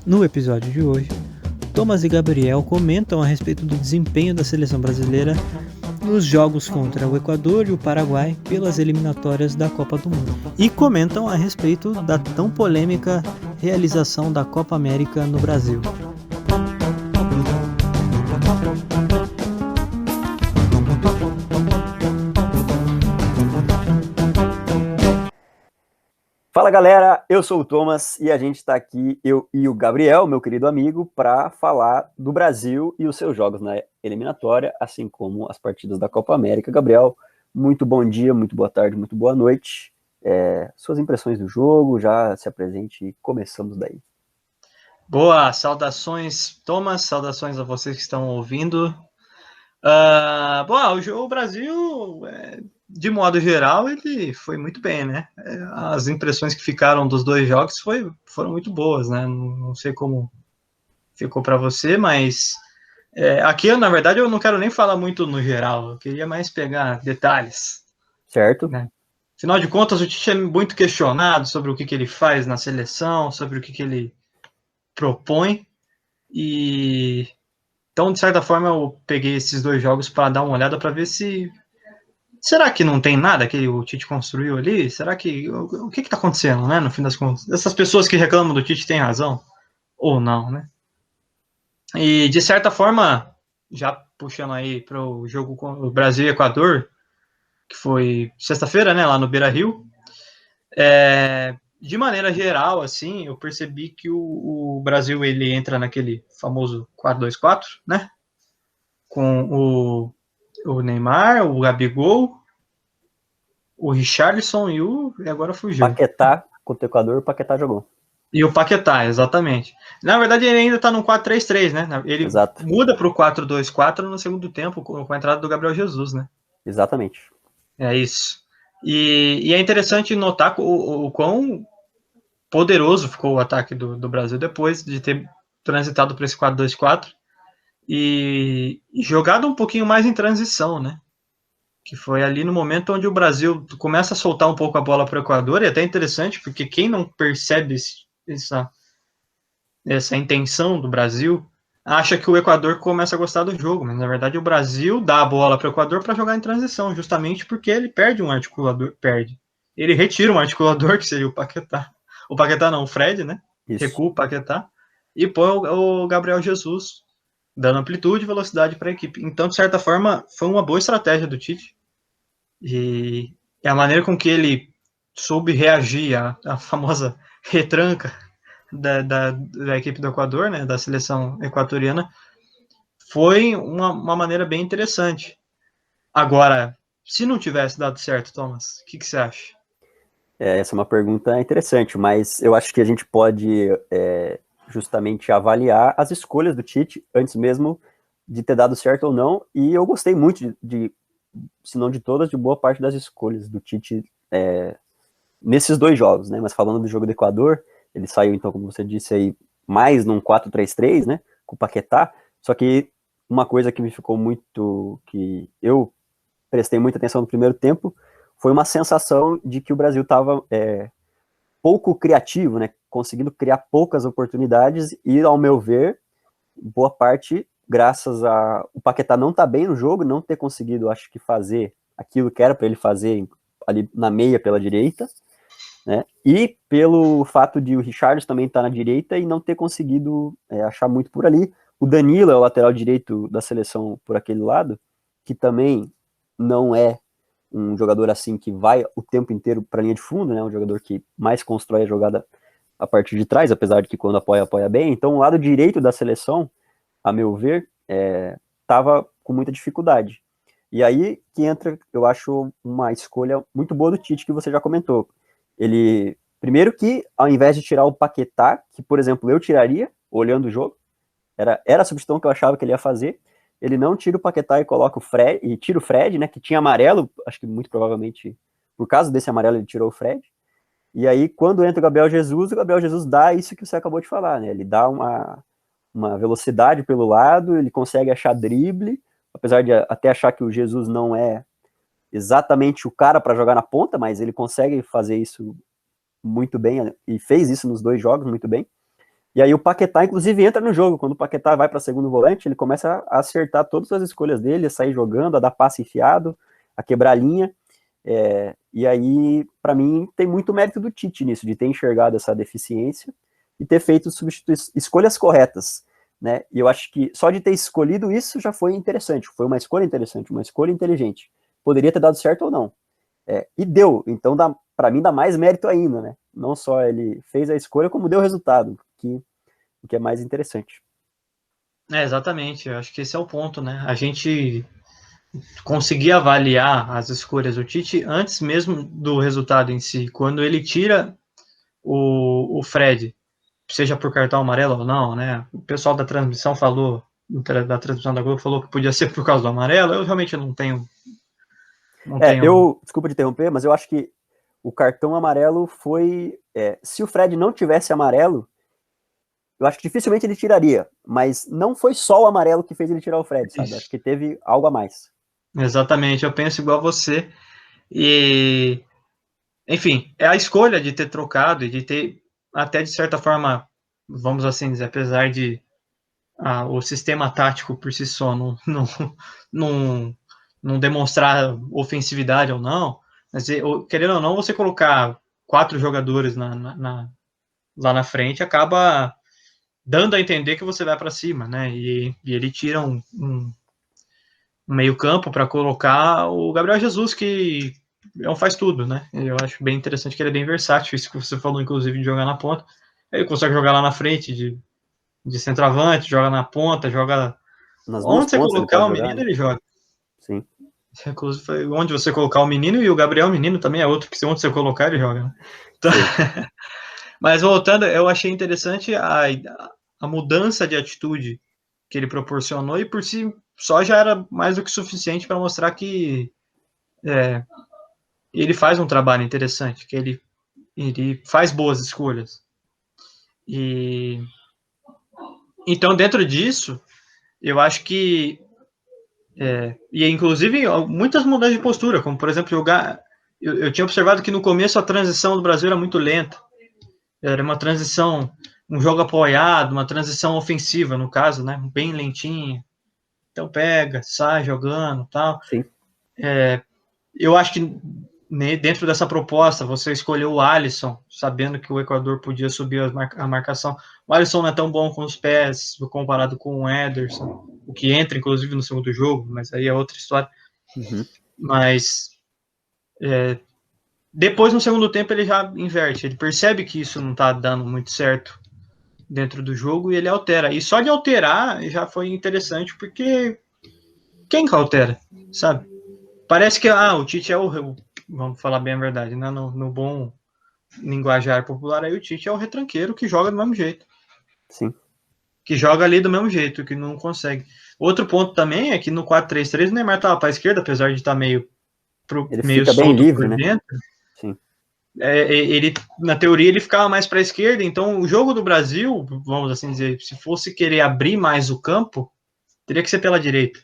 No episódio de hoje, Thomas e Gabriel comentam a respeito do desempenho da seleção brasileira nos jogos contra o Equador e o Paraguai pelas eliminatórias da Copa do Mundo. E comentam a respeito da tão polêmica realização da Copa América no Brasil. Fala galera, eu sou o Thomas e a gente está aqui, eu e o Gabriel, meu querido amigo, para falar do Brasil e os seus jogos na eliminatória, assim como as partidas da Copa América. Gabriel, muito bom dia, muito boa tarde, muito boa noite. Suas impressões do jogo, já se apresente e começamos daí. Boa, saudações Thomas, saudações a vocês que estão ouvindo. O Brasil, de modo geral, ele foi muito bem, né? As impressões que ficaram dos dois jogos foram muito boas, né? Não sei como ficou para você, mas aqui, na verdade, eu não quero nem falar muito no geral, eu queria mais pegar detalhes. Certo. Né? Afinal de contas, o Tite é muito questionado sobre o que ele faz na seleção, sobre o que ele propõe, e então, de certa forma, eu peguei esses dois jogos para dar uma olhada para ver se... Será que não tem nada que o Tite construiu ali? Será que... O que está acontecendo, né, no fim das contas? Essas pessoas que reclamam do Tite têm razão? Ou não, né? E, de certa forma, já puxando aí para o jogo com o Brasil e Equador, que foi sexta-feira, né, lá no Beira-Rio, de maneira geral, assim, eu percebi que o Brasil, ele entra naquele famoso 4-2-4, né? Com o Neymar, o Gabigol, o Richarlison e agora fugiu. Paquetá contra o Equador, o Paquetá jogou. E o Paquetá, exatamente. Na verdade, ele ainda tá no 4-3-3, né? Ele Exato. muda pro 4-2-4 no segundo tempo, com a entrada do Gabriel Jesus, né? Exatamente. É isso. E é interessante notar o quão poderoso ficou o ataque do Brasil depois de ter transitado para esse 4-2-4 e jogado um pouquinho mais em transição, né? Que foi ali no momento onde o Brasil começa a soltar um pouco a bola para o Equador, e é até interessante, porque quem não percebe essa intenção do Brasil, acha que o Equador começa a gostar do jogo, mas na verdade o Brasil dá a bola para o Equador para jogar em transição, justamente porque ele perde um articulador, ele retira um articulador, que seria o Paquetá. O Paquetá não, o Fred, né? Isso. Recua o Paquetá e põe o Gabriel Jesus, dando amplitude e velocidade para a equipe. Então, de certa forma, foi uma boa estratégia do Tite. E a maneira com que ele soube reagir à famosa retranca da equipe do Equador, né, da seleção equatoriana, foi uma maneira bem interessante. Agora, se não tivesse dado certo, Thomas, o que você acha? Essa é uma pergunta interessante, mas eu acho que a gente pode justamente avaliar as escolhas do Tite antes mesmo de ter dado certo ou não, e eu gostei muito se não de todas, de boa parte das escolhas do Tite nesses dois jogos, né? Mas falando do jogo do Equador, ele saiu, então, como você disse aí, mais num 4-3-3, né? Com o Paquetá, só que uma coisa que me ficou muito, que eu prestei muita atenção no primeiro tempo, foi uma sensação de que o Brasil estava pouco criativo, né? Conseguindo criar poucas oportunidades e, ao meu ver, boa parte graças a o Paquetá não estar bem no jogo, não ter conseguido, acho que, fazer aquilo que era para ele fazer ali na meia pela direita, né? E pelo fato de o Richarlison também estar na direita e não ter conseguido achar muito por ali. O Danilo é o lateral direito da seleção por aquele lado, que também não é um jogador assim que vai o tempo inteiro para a linha de fundo, né? Um jogador que mais constrói a jogada a partir de trás, apesar de que quando apoia bem. Então o lado direito da seleção, a meu ver, estava com muita dificuldade. E aí que entra, eu acho, uma escolha muito boa do Tite, que você já comentou. Ele, primeiro que, ao invés de tirar o Paquetá, que, por exemplo, eu tiraria, olhando o jogo, era a substituição que eu achava que ele ia fazer, ele não tira o Paquetá e coloca o Fred, e tira o Fred, né, que tinha amarelo, acho que muito provavelmente, por causa desse amarelo, ele tirou o Fred. E aí, quando entra o Gabriel Jesus dá isso que você acabou de falar, né, ele dá uma velocidade pelo lado, ele consegue achar drible, apesar de até achar que o Jesus não é exatamente o cara para jogar na ponta, mas ele consegue fazer isso muito bem, e fez isso nos dois jogos muito bem. E aí o Paquetá, inclusive, entra no jogo. Quando o Paquetá vai para segundo volante, ele começa a acertar todas as escolhas dele, a sair jogando, a dar passe enfiado, a quebrar a linha. E aí, para mim, tem muito mérito do Tite nisso, de ter enxergado essa deficiência e ter feito escolhas corretas, né? E eu acho que só de ter escolhido isso já foi interessante, foi uma escolha interessante, uma escolha inteligente. Poderia ter dado certo ou não. E deu, então para mim dá mais mérito ainda, né? Não só ele fez a escolha, como deu o resultado, o que é mais interessante. Exatamente, eu acho que esse é o ponto, né? A gente conseguir avaliar as escolhas do Tite antes mesmo do resultado em si. Quando ele tira o Fred, seja por cartão amarelo ou não, né? O pessoal da transmissão falou, da transmissão da Globo falou que podia ser por causa do amarelo. Eu realmente não tenho. Desculpa te interromper, mas eu acho que o cartão amarelo foi. Se o Fred não tivesse amarelo, eu acho que dificilmente ele tiraria. Mas não foi só o amarelo que fez ele tirar o Fred, sabe? Acho que teve algo a mais. Exatamente, eu penso igual a você. E, enfim, é a escolha de ter trocado e de ter, até de certa forma, vamos assim dizer, apesar de o sistema tático por si só não demonstrar ofensividade ou não, mas querendo ou não, você colocar 4 jogadores lá na frente acaba dando a entender que você vai para cima, né? E ele tira um meio campo para colocar o Gabriel Jesus, que é um faz tudo, né? Eu acho bem interessante que ele é bem versátil, isso que você falou, inclusive, de jogar na ponta. Ele consegue jogar lá na frente de centroavante, joga na ponta, joga... Nas Onde você duas pontas ele colocar pode o jogar, menino, né? ele joga. Sim. Onde você colocar o menino, e o Gabriel menino também é outro, que onde você colocar, ele joga. Né? Então... Mas voltando, eu achei interessante a mudança de atitude que ele proporcionou, e por si só já era mais do que suficiente para mostrar que ele faz um trabalho interessante, que ele faz boas escolhas. E então, dentro disso, eu acho que e inclusive muitas mudanças de postura, como por exemplo jogar. Eu tinha observado que no começo a transição do Brasil era muito lenta. Era uma transição, um jogo apoiado, uma transição ofensiva, no caso, né? Bem lentinha. Então pega, sai jogando, tal. Sim. Eu acho que dentro dessa proposta, você escolheu o Alisson, sabendo que o Equador podia subir a marcação. O Alisson não é tão bom com os pés, comparado com o Ederson, o que entra, inclusive, no segundo jogo, mas aí é outra história. Uhum. Mas depois, no segundo tempo, ele já inverte. Ele percebe que isso não está dando muito certo dentro do jogo e ele altera. E só de alterar já foi interessante, porque quem que altera, sabe? Parece que o Tite é vamos falar bem a verdade, né? No bom linguajar popular, aí o Tite é o retranqueiro que joga do mesmo jeito. Sim. Que joga ali do mesmo jeito, que não consegue. Outro ponto também é que no 4-3-3 o Neymar estava para a esquerda, apesar de estar meio fica bem livre, né? dentro. Sim. Ele, na teoria, ele ficava mais para a esquerda, então o jogo do Brasil, vamos assim dizer, se fosse querer abrir mais o campo, teria que ser pela direita.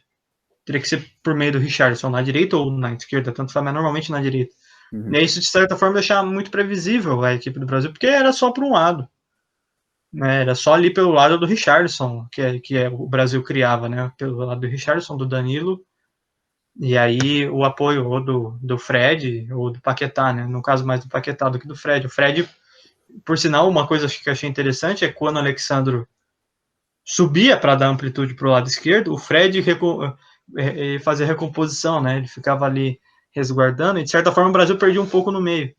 Teria que ser por meio do Richarlison, na direita ou na esquerda, tanto faz, mas normalmente na direita. Uhum. E isso, de certa forma, deixava muito previsível a equipe do Brasil, porque era só por um lado. Né? Era só ali pelo lado do Richarlison, que o Brasil criava, né? Pelo lado do Richarlison, do Danilo, e aí o apoio ou do Fred ou do Paquetá, né? No caso, mais do Paquetá do que do Fred. O Fred, por sinal, uma coisa que eu achei interessante é quando o Alexandro subia para dar amplitude para o lado esquerdo, o Fred fazia recomposição, né? Ele ficava ali resguardando, e de certa forma o Brasil perdia um pouco no meio.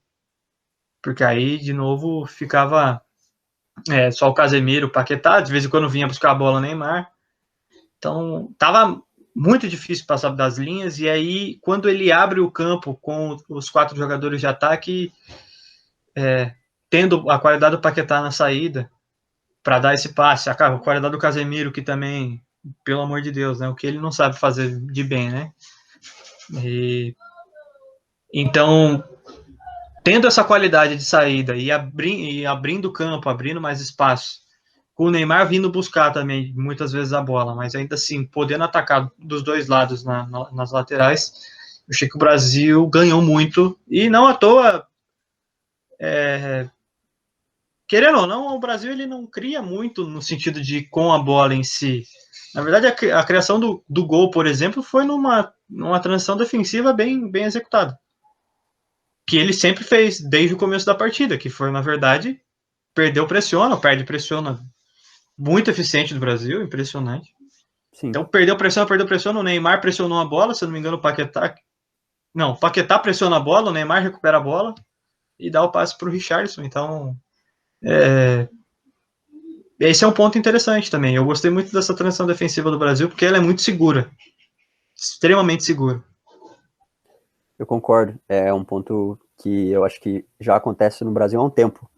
Porque aí, de novo, ficava só o Casemiro, o Paquetá, de vez em quando vinha buscar a bola o Neymar. Então, tava muito difícil passar das linhas, e aí, quando ele abre o campo com os 4 jogadores de ataque, tendo a qualidade do Paquetá na saída, para dar esse passe, a qualidade do Casemiro, que também, pelo amor de Deus, né, o que ele não sabe fazer de bem, né? Então, tendo essa qualidade de saída e abrindo o campo, abrindo mais espaço, com o Neymar vindo buscar também muitas vezes a bola, mas ainda assim, podendo atacar dos dois lados nas laterais, eu achei que o Brasil ganhou muito, e não à toa querendo ou não, o Brasil ele não cria muito no sentido de com a bola em si. Na verdade, a criação do gol, por exemplo, foi numa transição defensiva bem executada. Que ele sempre fez desde o começo da partida, que foi, na verdade, perde pressiona. Muito eficiente do Brasil, impressionante. Sim. Então, perdeu pressiona. O Neymar pressionou a bola, se eu não me engano, o Paquetá. Não, o Paquetá pressiona a bola, o Neymar recupera a bola e dá o passe para o Richarlison. Então, esse é um ponto interessante também. Eu gostei muito dessa transição defensiva do Brasil, porque ela é muito segura. Extremamente segura. Eu concordo. É um ponto que eu acho que já acontece no Brasil há um tempo.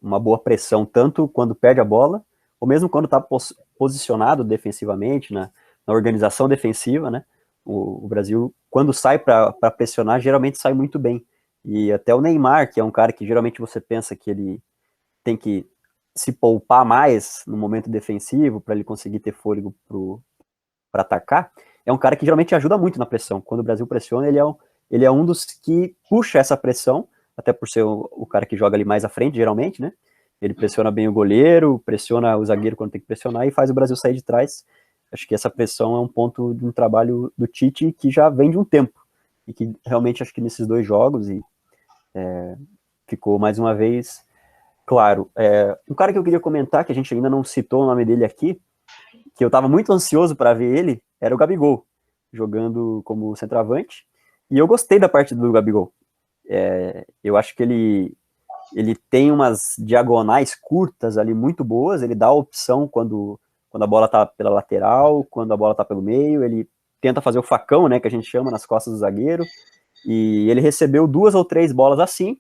Uma boa pressão, tanto quando perde a bola, ou mesmo quando está posicionado defensivamente, na organização defensiva, né? O Brasil, quando sai para pressionar, geralmente sai muito bem. E até o Neymar, que é um cara que geralmente você pensa que ele tem que se poupar mais no momento defensivo para ele conseguir ter fôlego para atacar, é um cara que geralmente ajuda muito na pressão. Quando o Brasil pressiona, ele é um dos que puxa essa pressão, até por ser o cara que joga ali mais à frente, geralmente, né? Ele pressiona bem o goleiro, pressiona o zagueiro quando tem que pressionar e faz o Brasil sair de trás. Acho que essa pressão é um ponto de um trabalho do Tite que já vem de um tempo. E que realmente acho que nesses 2 jogos ficou mais uma vez claro. Um cara que eu queria comentar, que a gente ainda não citou o nome dele aqui, que eu estava muito ansioso para ver ele, era o Gabigol, jogando como centroavante. E eu gostei da partida do Gabigol. Eu acho que ele tem umas diagonais curtas ali muito boas, ele dá a opção quando a bola tá pela lateral, quando a bola tá pelo meio, ele tenta fazer o facão, né, que a gente chama, nas costas do zagueiro, e ele recebeu 2 ou 3 bolas assim,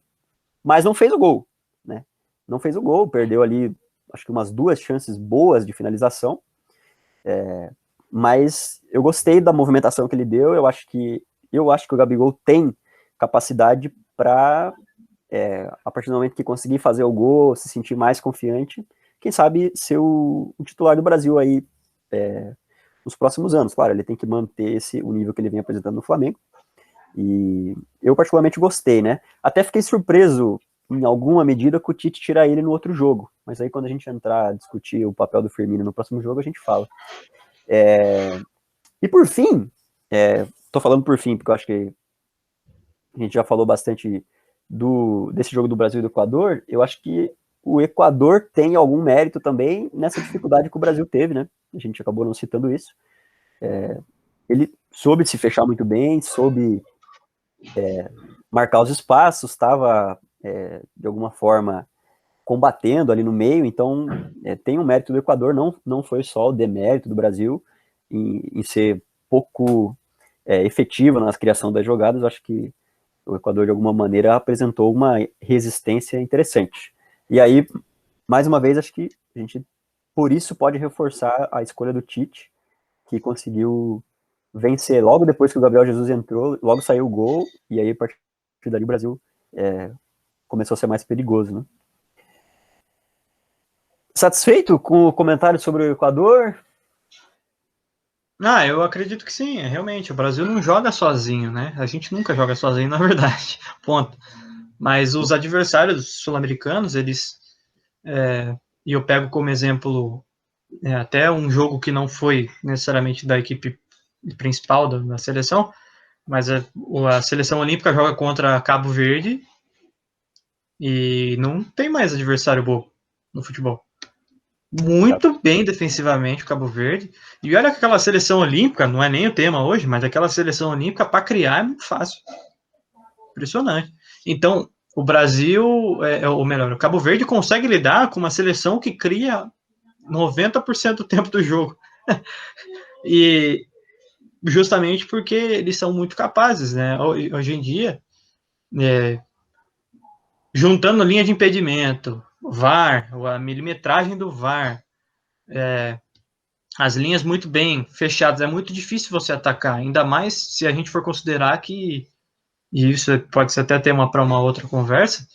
mas não fez o gol, né? Não fez o gol, perdeu ali, acho que umas 2 chances boas de finalização, mas eu gostei da movimentação que ele deu, eu acho que o Gabigol tem capacidade para, a partir do momento que conseguir fazer o gol, se sentir mais confiante, quem sabe ser o titular do Brasil aí nos próximos anos. Claro, ele tem que manter o nível que ele vem apresentando no Flamengo, e eu particularmente gostei, né? Até fiquei surpreso, em alguma medida, com o Tite tirar ele no outro jogo, mas aí quando a gente entrar a discutir o papel do Firmino no próximo jogo, a gente fala. E por fim, tô falando por fim, porque eu acho que a gente já falou bastante desse jogo do Brasil e do Equador, eu acho que o Equador tem algum mérito também nessa dificuldade que o Brasil teve, né? A gente acabou não citando isso. Ele soube se fechar muito bem, soube marcar os espaços, estava, de alguma forma, combatendo ali no meio, então tem um mérito do Equador, não foi só o demérito do Brasil em ser pouco efetivo na criação das jogadas. Eu acho que o Equador, de alguma maneira, apresentou uma resistência interessante. E aí, mais uma vez, acho que a gente, por isso, pode reforçar a escolha do Tite, que conseguiu vencer logo depois que o Gabriel Jesus entrou, logo saiu o gol, e aí, a partir dali, o Brasil começou a ser mais perigoso, né? Satisfeito com o comentário sobre o Equador? Eu acredito que sim, realmente. O Brasil não joga sozinho, né? A gente nunca joga sozinho, na verdade. Ponto. Mas os adversários sul-americanos, eles. E eu pego como exemplo até um jogo que não foi necessariamente da equipe principal da seleção, mas a seleção olímpica joga contra Cabo Verde e não tem mais adversário bom no futebol. Muito bem defensivamente o Cabo Verde. E olha que aquela seleção olímpica, não é nem o tema hoje, mas aquela seleção olímpica para criar é muito fácil. Impressionante. Então, o Brasil, ou melhor, o Cabo Verde consegue lidar com uma seleção que cria 90% do tempo do jogo. E justamente porque eles são muito capazes, né? Hoje em dia, juntando linha de impedimento, VAR, a milimetragem do VAR, as linhas muito bem fechadas, é muito difícil você atacar, ainda mais se a gente for considerar que, e isso pode ser até tema para uma outra conversa,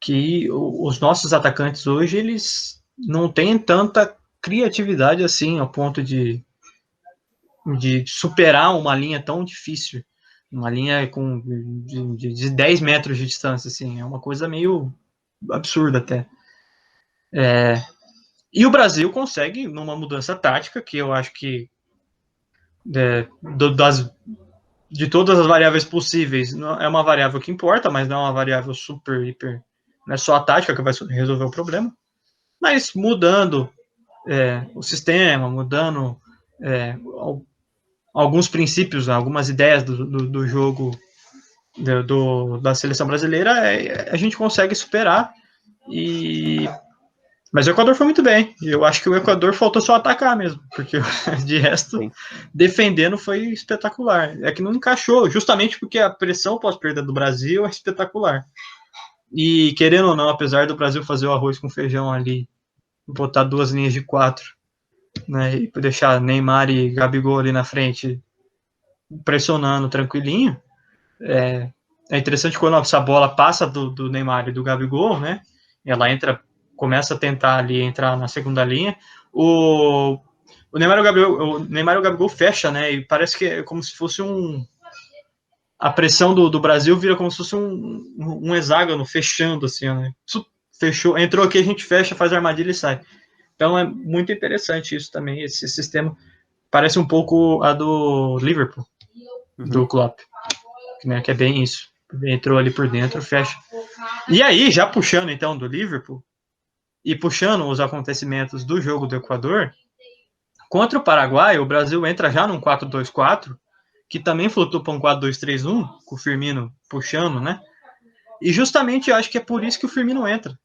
que os nossos atacantes hoje, eles não têm tanta criatividade assim, ao ponto de superar uma linha tão difícil, uma linha de 10 metros de distância, assim, é uma coisa meio absurda até. E o Brasil consegue, numa mudança tática, que eu acho que de todas as variáveis possíveis, não é uma variável que importa, mas não é uma variável super, hiper. Não é só a tática que vai resolver o problema. Mas mudando o sistema, mudando alguns princípios, algumas ideias do jogo da seleção brasileira, a gente consegue superar. Mas o Equador foi muito bem. Eu acho que o Equador faltou só atacar mesmo, porque de resto, sim, defendendo foi espetacular. É que não encaixou, justamente porque a pressão pós-perda do Brasil é espetacular. E querendo ou não, apesar do Brasil fazer o arroz com feijão ali, botar 2 linhas de 4, né, e deixar Neymar e Gabigol ali na frente pressionando tranquilinho, é interessante quando essa bola passa do Neymar e do Gabigol, né, ela começa a tentar ali entrar na segunda linha, o Neymar e o Gabigol fecha, né, e parece que é como se fosse a pressão do Brasil vira como se fosse um hexágono fechando, assim, né, fechou, entrou aqui, a gente fecha, faz a armadilha e sai. Então é muito interessante isso também, esse sistema parece um pouco a do Liverpool, do Klopp, né, que é bem isso, entrou ali por dentro, fecha. E aí, já puxando então do Liverpool, e puxando os acontecimentos do jogo do Equador, contra o Paraguai, o Brasil entra já num 4-2-4, que também flutua para um 4-2-3-1, com o Firmino puxando, né? E justamente eu acho que é por isso que o Firmino entra.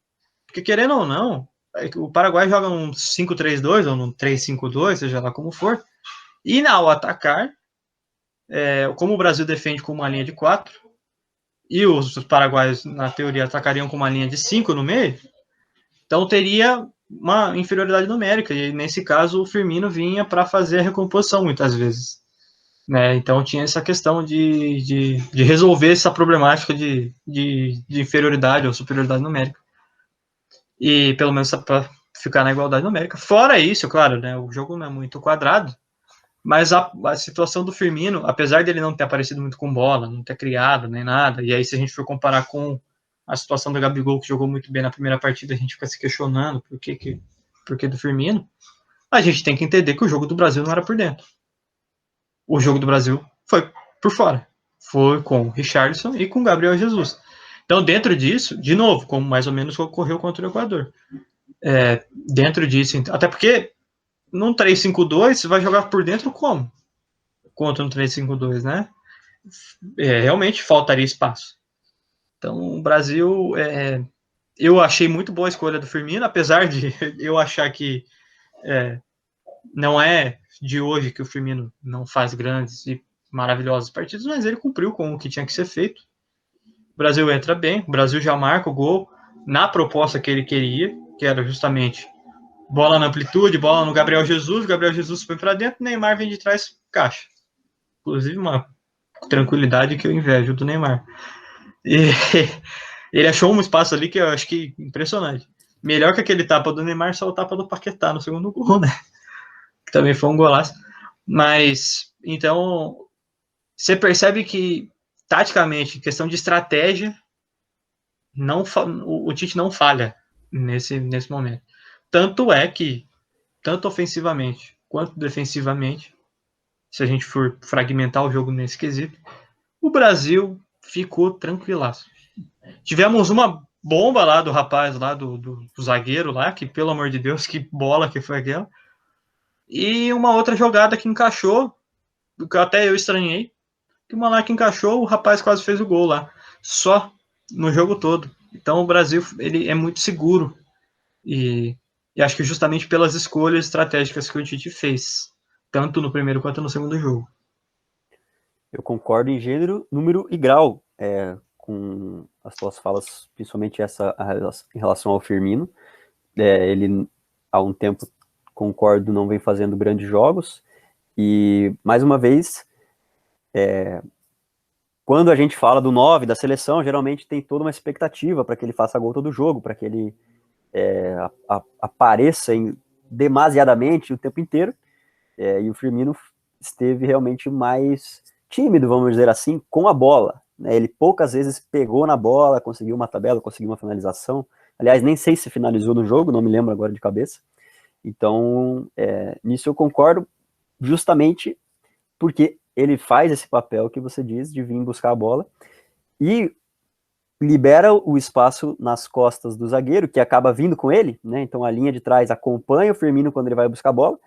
Porque querendo ou não, o Paraguai joga um 5-3-2 ou um 3-5-2, seja lá como for, e ao atacar, como o Brasil defende com uma linha de 4, e os paraguaios, na teoria, atacariam com uma linha de 5 no meio, então teria uma inferioridade numérica, e nesse caso o Firmino vinha para fazer a recomposição muitas vezes, né? Então tinha essa questão de resolver essa problemática de inferioridade ou superioridade numérica, e pelo menos para ficar na igualdade numérica. Fora isso, claro, né, o jogo não é muito quadrado, mas a situação do Firmino, apesar dele não ter aparecido muito com bola, não ter criado nem nada, e aí se a gente for comparar com a situação do Gabigol, que jogou muito bem na primeira partida, a gente fica se questionando por que do Firmino, a gente tem que entender que o jogo do Brasil não era por dentro. O jogo do Brasil foi por fora. Foi com o Richarlison e com o Gabriel Jesus. Então, dentro disso, de novo, como mais ou menos ocorreu contra o Equador. Dentro disso, até porque num 3-5-2, você vai jogar por dentro como? Contra um 3-5-2, né? Realmente faltaria espaço. Então, o Brasil, eu achei muito boa a escolha do Firmino, apesar de eu achar que não é de hoje que o Firmino não faz grandes e maravilhosas partidas, mas ele cumpriu com o que tinha que ser feito. O Brasil entra bem, o Brasil já marca o gol na proposta que ele queria, que era justamente bola na amplitude, bola no Gabriel Jesus, o Gabriel Jesus foi para dentro, o Neymar vem de trás, caixa. Inclusive uma tranquilidade que eu invejo do Neymar. E ele achou um espaço ali que eu acho que impressionante. Melhor que aquele tapa do Neymar, só o tapa do Paquetá no segundo gol, né? Que também foi um golaço. Mas, então, você percebe que, taticamente, questão de estratégia, o Tite não falha nesse momento. Tanto é que, tanto ofensivamente quanto defensivamente, se a gente for fragmentar o jogo nesse quesito, o Brasil ficou tranquilaço. Tivemos uma bomba lá do rapaz, lá do zagueiro lá, que pelo amor de Deus, que bola que foi aquela. E uma outra jogada que encaixou, que até eu estranhei, que o moleque encaixou, o rapaz quase fez o gol lá. Só no jogo todo. Então o Brasil ele é muito seguro. E acho que justamente pelas escolhas estratégicas que o Tite fez, tanto no primeiro quanto no segundo jogo. Eu concordo em gênero, número e grau com as tuas falas, principalmente essa em relação ao Firmino. Ele, há um tempo, concordo, não vem fazendo grandes jogos. E, mais uma vez, quando a gente fala do 9 da seleção, geralmente tem toda uma expectativa para que ele faça gol todo jogo, para que ele apareça demasiadamente o tempo inteiro. E o Firmino esteve realmente mais tímido, vamos dizer assim, com a bola. Ele poucas vezes pegou na bola, conseguiu uma tabela, conseguiu uma finalização, Aliás, nem sei se finalizou no jogo, não me lembro agora de cabeça. Então, nisso eu concordo, justamente porque ele faz esse papel que você diz de vir buscar a bola e libera o espaço nas costas do zagueiro, que acaba vindo com ele, né? Então a linha de trás acompanha o Firmino quando ele vai buscar a bola,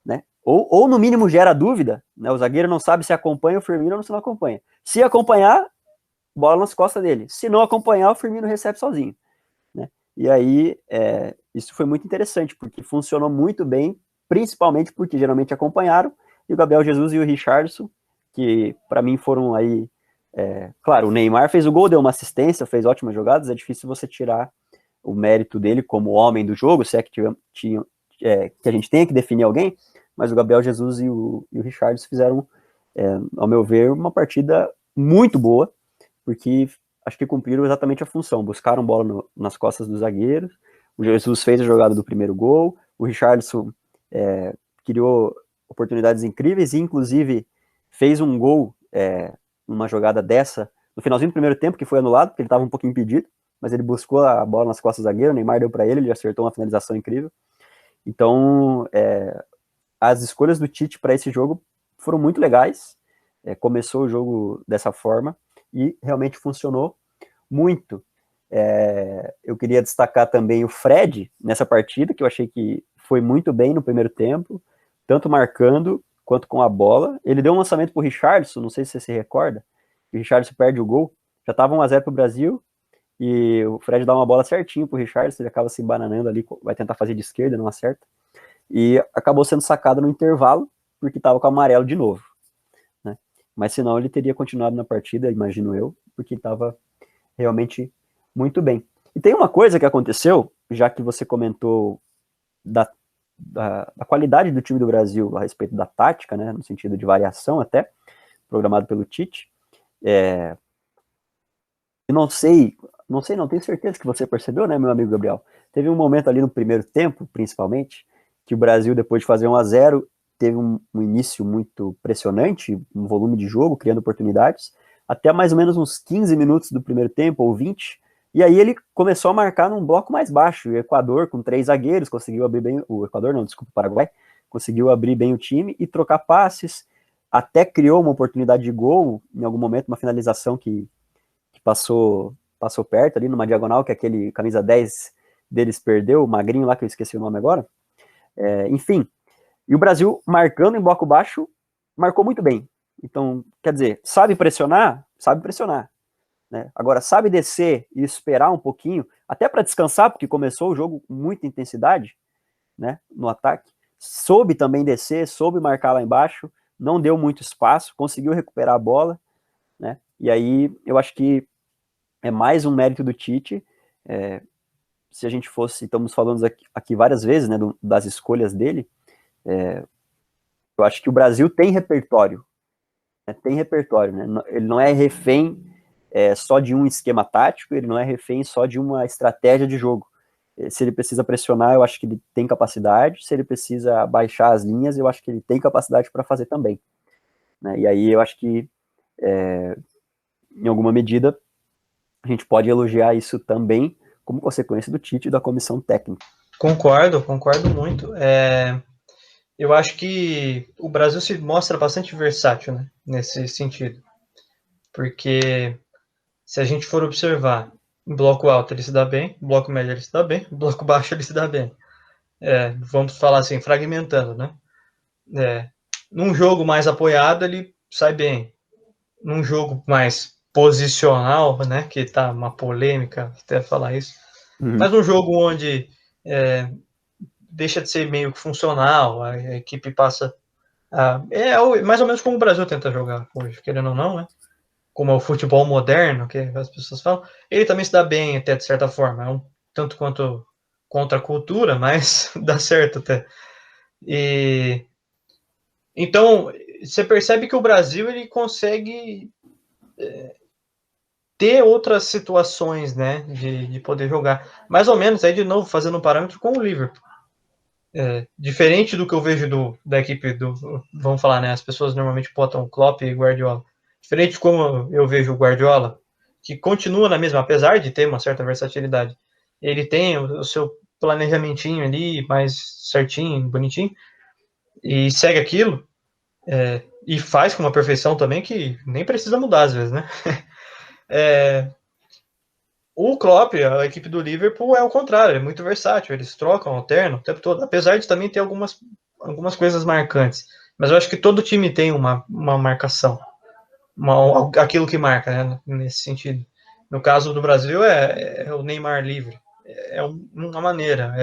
né? Ou no mínimo gera dúvida, né? O zagueiro não sabe se acompanha o Firmino ou se não acompanha. Se acompanhar, bola nas costas dele. Se não acompanhar, o Firmino recebe sozinho, né? E aí, isso foi muito interessante, porque funcionou muito bem, principalmente porque geralmente acompanharam, e o Gabriel Jesus e o Richarlison, que para mim foram aí, claro, o Neymar fez o gol, deu uma assistência, fez ótimas jogadas, é difícil você tirar o mérito dele como homem do jogo, se é que a gente tenha que definir alguém, mas o Gabriel Jesus e o Richarlison fizeram, ao meu ver, uma partida muito boa, porque acho que cumpriram exatamente a função, buscaram bola nas costas dos zagueiros, o Jesus fez a jogada do primeiro gol, o Richarlison criou oportunidades incríveis e inclusive fez um gol numa jogada dessa, no finalzinho do primeiro tempo, que foi anulado, porque ele estava um pouco impedido, mas ele buscou a bola nas costas do zagueiro, o Neymar deu para ele acertou uma finalização incrível. Então, as escolhas do Tite para esse jogo foram muito legais, começou o jogo dessa forma, e realmente funcionou muito. Eu queria destacar também o Fred nessa partida, que eu achei que foi muito bem no primeiro tempo, tanto marcando quanto com a bola. Ele deu um lançamento para o Richarlison, não sei se você se recorda, o Richarlison perde o gol, já estava 1-0 para o Brasil, e o Fred dá uma bola certinho para o Richarlison, ele acaba se embananando ali, vai tentar fazer de esquerda, não acerta, e acabou sendo sacado no intervalo, porque estava com o amarelo de novo, né? Mas senão ele teria continuado na partida, imagino eu, porque estava realmente muito bem. E tem uma coisa que aconteceu, já que você comentou da qualidade do time do Brasil a respeito da tática, né, no sentido de variação até, programado pelo Tite. Eu não tenho certeza que você percebeu, né, meu amigo Gabriel? Teve um momento ali no primeiro tempo, principalmente, que o Brasil, depois de fazer 1-0, teve um início muito pressionante, um volume de jogo, criando oportunidades, até mais ou menos uns 15 minutos do primeiro tempo, ou 20, e aí ele começou a marcar num bloco mais baixo. O Equador, com 3 zagueiros, conseguiu abrir bem... O Paraguai, conseguiu abrir bem o time e trocar passes, até criou uma oportunidade de gol, em algum momento, uma finalização que passou perto ali, numa diagonal, que aquele camisa 10 deles perdeu, o magrinho lá, que eu esqueci o nome agora. Enfim, e o Brasil, marcando em bloco baixo, marcou muito bem. Então, quer dizer, sabe pressionar? Sabe pressionar. Né? Agora, sabe descer e esperar um pouquinho, até para descansar, porque começou o jogo com muita intensidade, né, no ataque. Soube também descer, soube marcar lá embaixo, não deu muito espaço, conseguiu recuperar a bola, né? E aí eu acho que é mais um mérito do Tite. Se a gente estamos falando aqui várias vezes, né, das escolhas dele, eu acho que o Brasil tem repertório, né? Tem repertório, né? Ele não é refém só de um esquema tático, ele não é refém só de uma estratégia de jogo. Se ele precisa pressionar, eu acho que ele tem capacidade, se ele precisa baixar as linhas, eu acho que ele tem capacidade para fazer também, né? E aí eu acho que, em alguma medida, a gente pode elogiar isso também como consequência do Tite e da comissão técnica. Concordo muito. Eu acho que o Brasil se mostra bastante versátil, né, nesse sentido, porque se a gente for observar, em bloco alto ele se dá bem, em bloco médio ele se dá bem, em bloco baixo ele se dá bem. Vamos falar assim, fragmentando, né? Num jogo mais apoiado ele sai bem. Num jogo mais posicional, né, que tá uma polêmica até falar isso, mas num jogo onde deixa de ser meio que funcional, a equipe passa mais ou menos como o Brasil tenta jogar hoje, querendo ou não, né? Como é o futebol moderno, que as pessoas falam, ele também se dá bem até de certa forma, tanto quanto contra a cultura, mas dá certo até. E então você percebe que o Brasil ele consegue ter outras situações, né, de poder jogar, mais ou menos aí de novo fazendo um parâmetro com o Liverpool. Diferente do que eu vejo da equipe vamos falar, né, as pessoas normalmente botam Klopp e Guardiola. Diferente de como eu vejo o Guardiola, que continua na mesma, apesar de ter uma certa versatilidade, ele tem o seu planejamentinho ali, mais certinho, bonitinho, e segue aquilo, e faz com uma perfeição também que nem precisa mudar às vezes, né? O Klopp, a equipe do Liverpool, é o contrário, é muito versátil, eles trocam, alternam o tempo todo, apesar de também ter algumas coisas marcantes. Mas eu acho que todo time tem uma marcação, aquilo que marca, né, nesse sentido. No caso do Brasil, é o Neymar livre. É uma maneira,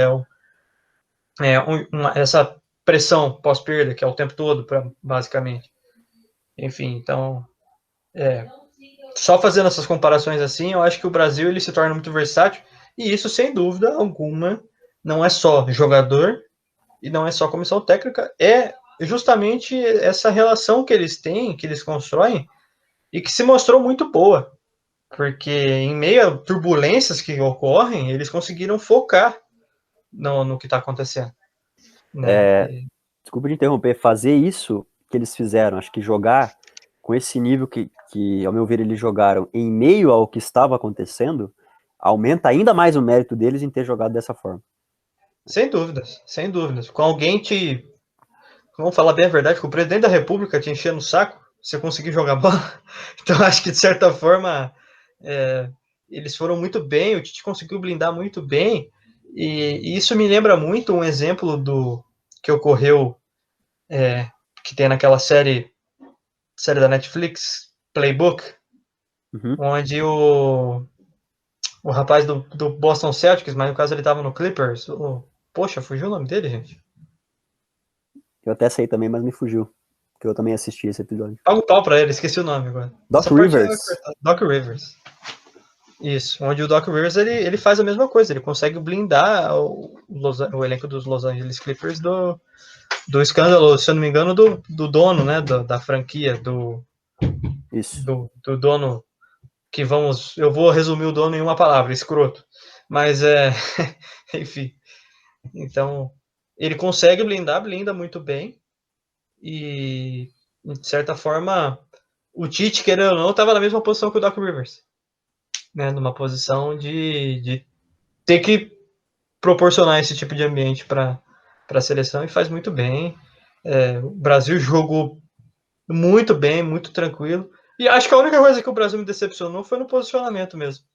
essa pressão pós-perda, que é o tempo todo, basicamente. Enfim, então, só fazendo essas comparações assim, eu acho que o Brasil ele se torna muito versátil, e isso, sem dúvida alguma, não é só jogador e não é só comissão técnica, é justamente essa relação que eles têm, que eles constroem, e que se mostrou muito boa, porque em meio a turbulências que ocorrem, eles conseguiram focar no que está acontecendo. Né? Desculpa de interromper, fazer isso que eles fizeram, acho que jogar com esse nível que, ao meu ver, eles jogaram em meio ao que estava acontecendo, aumenta ainda mais o mérito deles em ter jogado dessa forma. Sem dúvidas, sem dúvidas. Com alguém vamos falar bem a verdade, com o presidente da República te enchendo o saco, você conseguir jogar bola. Então, acho que, de certa forma, eles foram muito bem, o Tite conseguiu blindar muito bem, e isso me lembra muito um exemplo que ocorreu, que tem naquela série da Netflix, Playbook, onde o rapaz do Boston Celtics, mas no caso ele estava no Clippers, poxa, fugiu o nome dele, gente? Eu até sei também, mas me fugiu, que eu também assisti esse episódio. Paga o pau pra ele, esqueci o nome agora. Doc Rivers. Doc Rivers. Isso, onde o Doc Rivers ele faz a mesma coisa, ele consegue blindar o elenco dos Los Angeles Clippers do escândalo, se eu não me engano, do dono, né, da franquia, Isso. do dono, que eu vou resumir o dono em uma palavra, escroto, mas enfim, então, ele consegue blinda muito bem, e, de certa forma, o Tite, querendo ou não, estava na mesma posição que o Doc Rivers, né, numa posição de ter que proporcionar esse tipo de ambiente para a seleção, e faz muito bem. O Brasil jogou muito bem, muito tranquilo, e acho que a única coisa que o Brasil me decepcionou foi no posicionamento mesmo,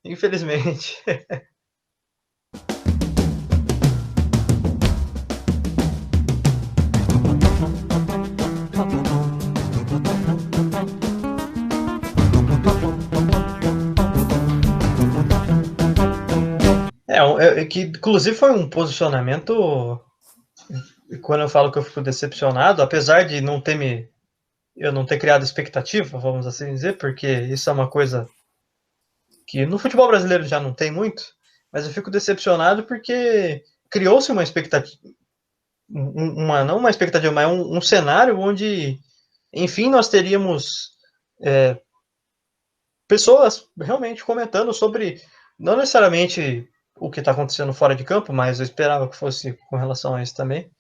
infelizmente. Que inclusive foi um posicionamento, quando eu falo que eu fico decepcionado, apesar de eu não ter criado expectativa, vamos assim dizer, porque isso é uma coisa que no futebol brasileiro já não tem muito, mas eu fico decepcionado porque criou-se uma expectativa, não uma expectativa, mas um cenário onde, enfim, nós teríamos pessoas realmente comentando sobre, não necessariamente o que está acontecendo fora de campo, mas eu esperava que fosse com relação a isso também,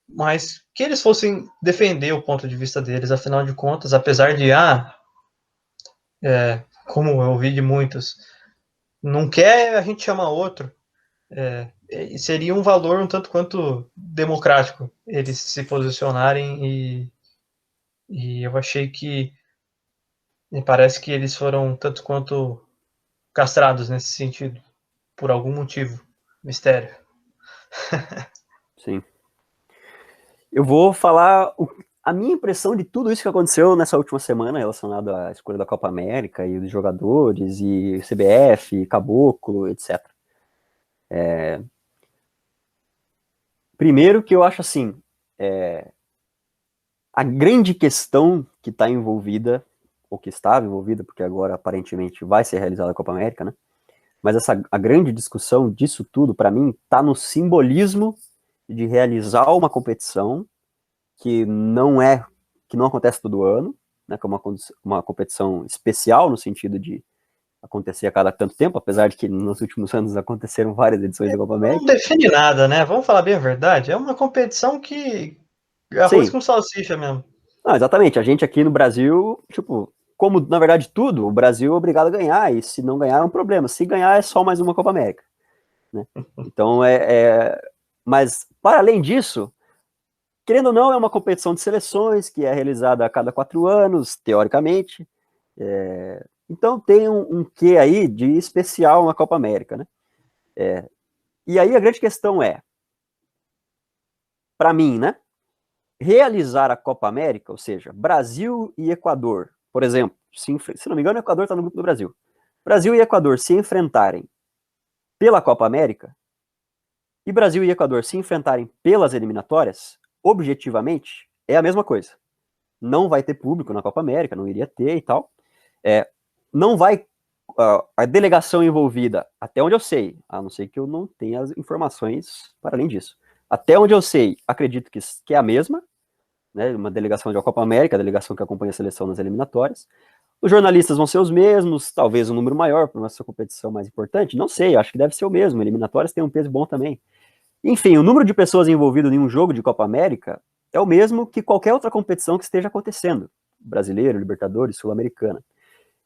mas que eles fossem defender o ponto de vista deles, afinal de contas, apesar de, como eu ouvi de muitos, não quer, a gente chama outro, seria um valor um tanto quanto democrático eles se posicionarem, e eu achei que me parece que eles foram tanto quanto castrados nesse sentido, por algum motivo, mistério. Sim. Eu vou falar a minha impressão de tudo isso que aconteceu nessa última semana relacionado à escolha da Copa América e dos jogadores e CBF, Caboclo, etc. Primeiro que eu acho assim, a grande questão que está envolvida, ou que estava envolvida, porque agora aparentemente vai ser realizada a Copa América, né? Mas a grande discussão disso tudo, para mim, está no simbolismo de realizar uma competição que não acontece todo ano, né, que é uma competição especial no sentido de acontecer a cada tanto tempo, apesar de que nos últimos anos aconteceram várias edições da Copa América. Não define nada, né? Vamos falar bem a verdade. É uma competição que arroz com salsicha mesmo. Não, exatamente. A gente aqui no Brasil, tipo, como, na verdade, tudo, o Brasil é obrigado a ganhar, e se não ganhar é um problema. Se ganhar é só mais uma Copa América, né? Então, mas, para além disso, querendo ou não, é uma competição de seleções que é realizada a cada 4 anos, teoricamente. Então, tem um quê aí de especial na Copa América, né? E aí a grande questão para mim, né? Realizar a Copa América, ou seja, Brasil e Equador, por exemplo, se não me engano, o Equador está no grupo do Brasil. Brasil e Equador se enfrentarem pela Copa América e Brasil e Equador se enfrentarem pelas eliminatórias, objetivamente, é a mesma coisa. Não vai ter público na Copa América, não iria ter e tal. Não vai a delegação envolvida, até onde eu sei, a não ser que eu não tenha as informações para além disso. Até onde eu sei, acredito que é a mesma, né, uma delegação de Copa América, a delegação que acompanha a seleção nas eliminatórias. Os jornalistas vão ser os mesmos, talvez um número maior para nossa competição mais importante, não sei, acho que deve ser o mesmo, eliminatórias tem um peso bom também. Enfim, o número de pessoas envolvidas em um jogo de Copa América é o mesmo que qualquer outra competição que esteja acontecendo, brasileiro, Libertadores, Sul-Americana.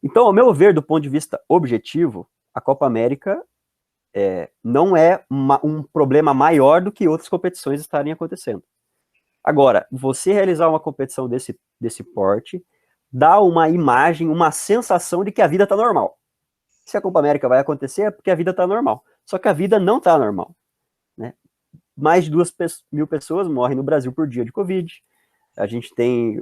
Então, ao meu ver, do ponto de vista objetivo, a Copa América não é um problema maior do que outras competições estarem acontecendo. Agora, você realizar uma competição desse porte dá uma imagem, uma sensação de que a vida está normal. Se a Copa América vai acontecer é porque a vida está normal. Só que a vida não está normal, né? Mais de 2.000 pessoas morrem no Brasil por dia de Covid. A gente tem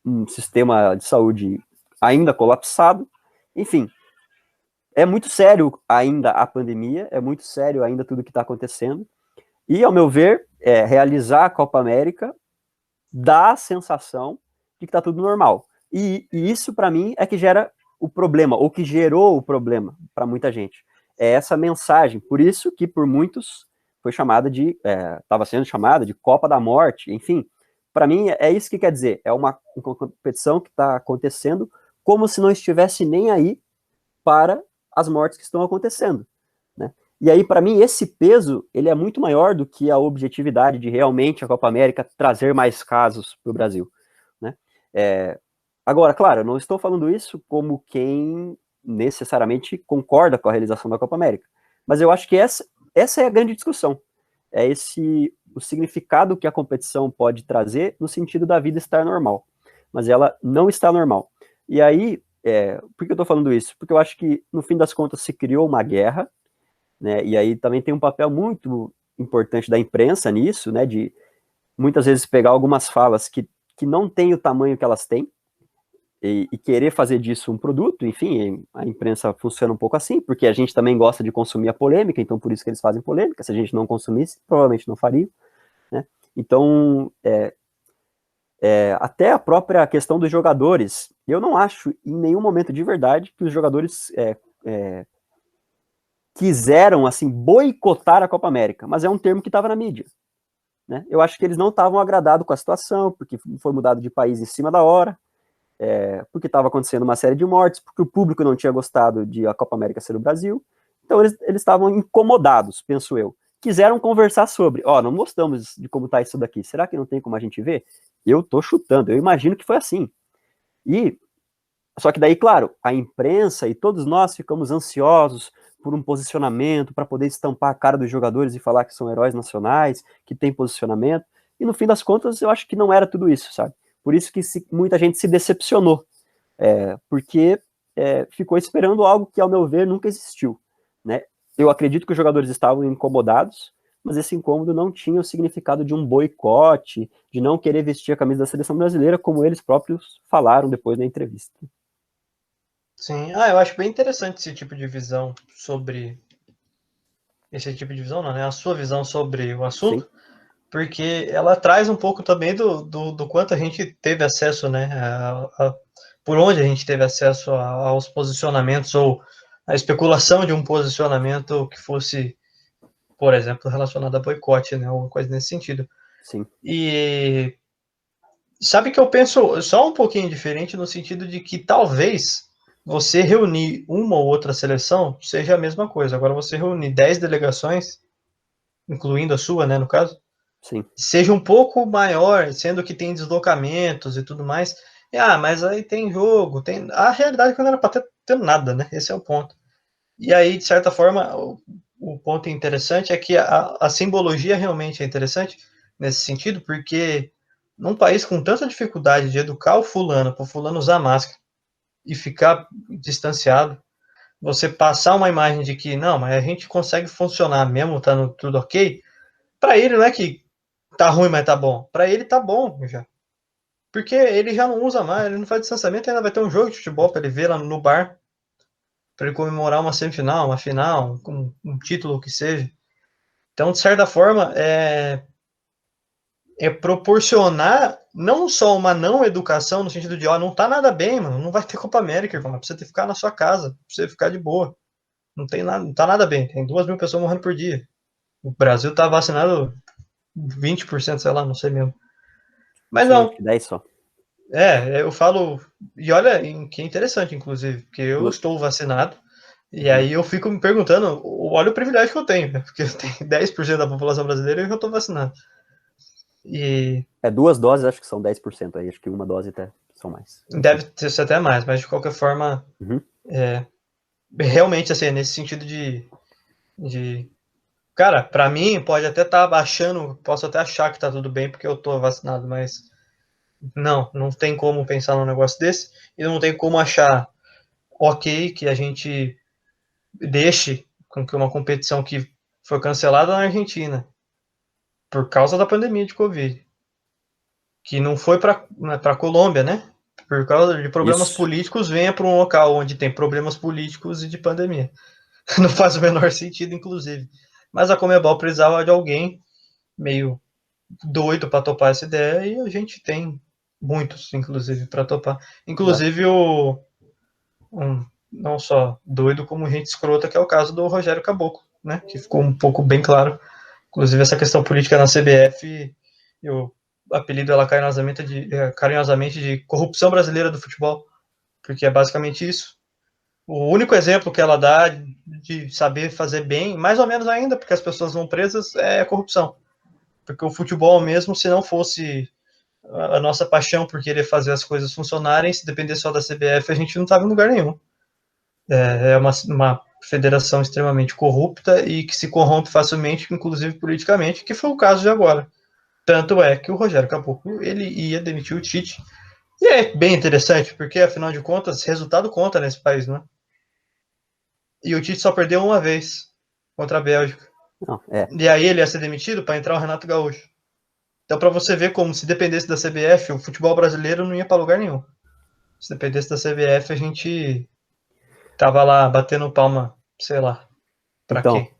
um sistema de saúde ainda colapsado. Enfim, é muito sério ainda a pandemia, é muito sério ainda tudo que está acontecendo. E, ao meu ver, realizar a Copa América dá a sensação de que está tudo normal. E isso, para mim, é que gera o problema, ou que gerou o problema para muita gente. É essa mensagem. Por isso que, por muitos, foi chamada estava sendo chamada de Copa da Morte. Enfim, para mim, é isso que quer dizer. É uma competição que está acontecendo como se não estivesse nem aí para as mortes que estão acontecendo, né? E aí, para mim, esse peso, ele é muito maior do que a objetividade de realmente a Copa América trazer mais casos para o Brasil, né? Agora, claro, eu não estou falando isso como quem necessariamente concorda com a realização da Copa América, mas eu acho que essa é a grande discussão. É o significado que a competição pode trazer no sentido da vida estar normal, mas ela não está normal. E aí, por que eu estou falando isso? Porque eu acho que, no fim das contas, se criou uma guerra, né? E aí também tem um papel muito importante da imprensa nisso, né? De muitas vezes pegar algumas falas que não têm o tamanho que elas têm e querer fazer disso um produto. Enfim, a imprensa funciona um pouco assim, porque a gente também gosta de consumir a polêmica, então por isso que eles fazem polêmica. Se a gente não consumisse, provavelmente não faria, né? Então, até a própria questão dos jogadores, eu não acho em nenhum momento de verdade que os jogadores quiseram, assim, boicotar a Copa América, mas é um termo que estava na mídia, né? Eu acho que eles não estavam agradados com a situação, porque foi mudado de país em cima da hora, porque estava acontecendo uma série de mortes, porque o público não tinha gostado de a Copa América ser o Brasil, então eles estavam incomodados, penso eu. Quiseram conversar sobre, não gostamos de como está isso daqui, será que não tem como a gente ver? Eu tô chutando, eu imagino que foi assim. Só que daí, claro, a imprensa e todos nós ficamos ansiosos por um posicionamento, para poder estampar a cara dos jogadores e falar que são heróis nacionais, que tem posicionamento, e no fim das contas eu acho que não era tudo isso, sabe? Por isso que muita gente se decepcionou, porque ficou esperando algo que, ao meu ver, nunca existiu, né? Eu acredito que os jogadores estavam incomodados, mas esse incômodo não tinha o significado de um boicote, de não querer vestir a camisa da seleção brasileira, como eles próprios falaram depois da entrevista. Sim, eu acho bem interessante esse tipo de visão sobre... Esse tipo de visão, não, né? A sua visão sobre o assunto. Sim. Porque ela traz um pouco também do quanto a gente teve acesso, né? Por onde a gente teve acesso aos posicionamentos ou a especulação de um posicionamento que fosse, por exemplo, relacionado a boicote, né? Alguma coisa nesse sentido. Sim. E sabe que eu penso só um pouquinho diferente no sentido de que talvez você reunir uma ou outra seleção seja a mesma coisa. Agora, você reunir 10 delegações, incluindo a sua, né, no caso, sim, seja um pouco maior, sendo que tem deslocamentos e tudo mais, Mas aí tem jogo, tem. A realidade é que não era para ter nada, né? Esse é o ponto. E aí, de certa forma, o ponto interessante é que a simbologia realmente é interessante nesse sentido, porque num país com tanta dificuldade de educar o fulano, para o fulano usar máscara e ficar distanciado, você passar uma imagem de que não, mas a gente consegue funcionar mesmo, tá tudo ok, para ele não é que tá ruim, mas tá bom. Para ele tá bom já. Porque ele já não usa mais, ele não faz distanciamento, ainda vai ter um jogo de futebol para ele ver lá no bar, para ele comemorar uma semifinal, uma final, um título que seja. Então, de certa forma, é proporcionar não só uma não educação no sentido de, não tá nada bem, mano, não vai ter Copa América, irmão, pra você ter que ficar na sua casa, pra você ficar de boa. Não tem nada, não tá nada bem, tem 2.000 pessoas morrendo por dia. O Brasil tá vacinado 20%, sei lá, não sei mesmo. Mas Sim, acho não, que 10 só. eu falo, e olha, que é interessante, inclusive, porque eu estou vacinado, e aí eu fico me perguntando, olha o privilégio que eu tenho, né? Porque eu tenho 10% da população brasileira e eu estou vacinado. E 2 doses, acho que são 10% aí, acho que uma dose até são mais. deve ser até mais, mas de qualquer forma, Uhum. realmente, assim, nesse sentido de cara, pra mim, pode até estar achando, posso até achar que tá tudo bem porque eu tô vacinado, mas não tem como pensar num negócio desse, e não tem como achar ok que a gente deixe com que uma competição que foi cancelada na Argentina por causa da pandemia de Covid, que não foi para Colômbia, né? Por causa de problemas Isso. políticos, venha para um local onde tem problemas políticos e de pandemia. Não faz o menor sentido, inclusive. Mas a Conmebol precisava de alguém meio doido para topar essa ideia e a gente tem muitos, inclusive, para topar. Exato. Inclusive não só doido como gente escrota, que é o caso do Rogério Caboclo, né? Que ficou um pouco bem claro. Inclusive essa questão política na CBF, eu apelido ela carinhosamente de corrupção brasileira do futebol, porque é basicamente isso. O único exemplo que ela dá de saber fazer bem, mais ou menos ainda, porque as pessoas vão presas, é a corrupção. Porque o futebol mesmo, se não fosse a nossa paixão por querer fazer as coisas funcionarem, se depender só da CBF, a gente não estava em lugar nenhum. É uma federação extremamente corrupta e que se corrompe facilmente, inclusive politicamente, que foi o caso de agora. Tanto é que o Rogério Caboclo ele ia demitir o Tite. E é bem interessante, porque afinal de contas, resultado conta nesse país, não é? E o Tite só perdeu uma vez contra a Bélgica. Não, E aí ele ia ser demitido para entrar o Renato Gaúcho. Então, para você ver como, se dependesse da CBF, o futebol brasileiro não ia para lugar nenhum. Se dependesse da CBF, a gente tava lá batendo palma, sei lá, para Então, quem.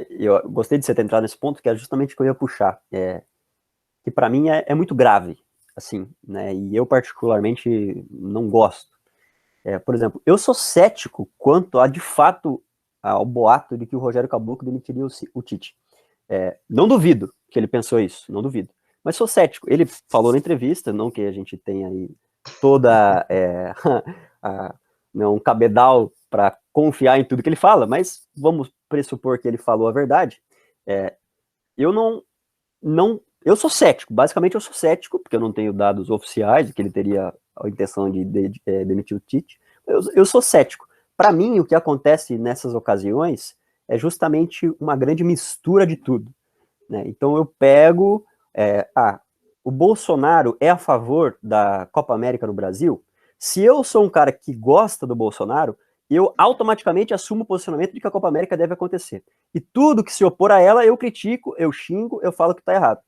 eu gostei de você ter entrado nesse ponto, que é justamente o que eu ia puxar. Que para mim é muito grave, assim, né? E eu particularmente não gosto. Por exemplo, eu sou cético quanto a, de fato, ao boato de que o Rogério Caboclo demitiria o Tite. Não duvido que ele pensou isso, não duvido. Mas sou cético. Ele falou na entrevista, não que a gente tenha aí toda um cabedal para confiar em tudo que ele fala, mas vamos pressupor que ele falou a verdade. Eu eu sou cético, basicamente eu sou cético, porque eu não tenho dados oficiais de que ele teria a intenção de demitir o Tite. Eu sou cético. Para mim, o que acontece nessas ocasiões é justamente uma grande mistura de tudo. Né? Então eu pego, o Bolsonaro é a favor da Copa América no Brasil? Se eu sou um cara que gosta do Bolsonaro, eu automaticamente assumo o posicionamento de que a Copa América deve acontecer. E tudo que se opor a ela, eu critico, eu xingo, eu falo que está errado.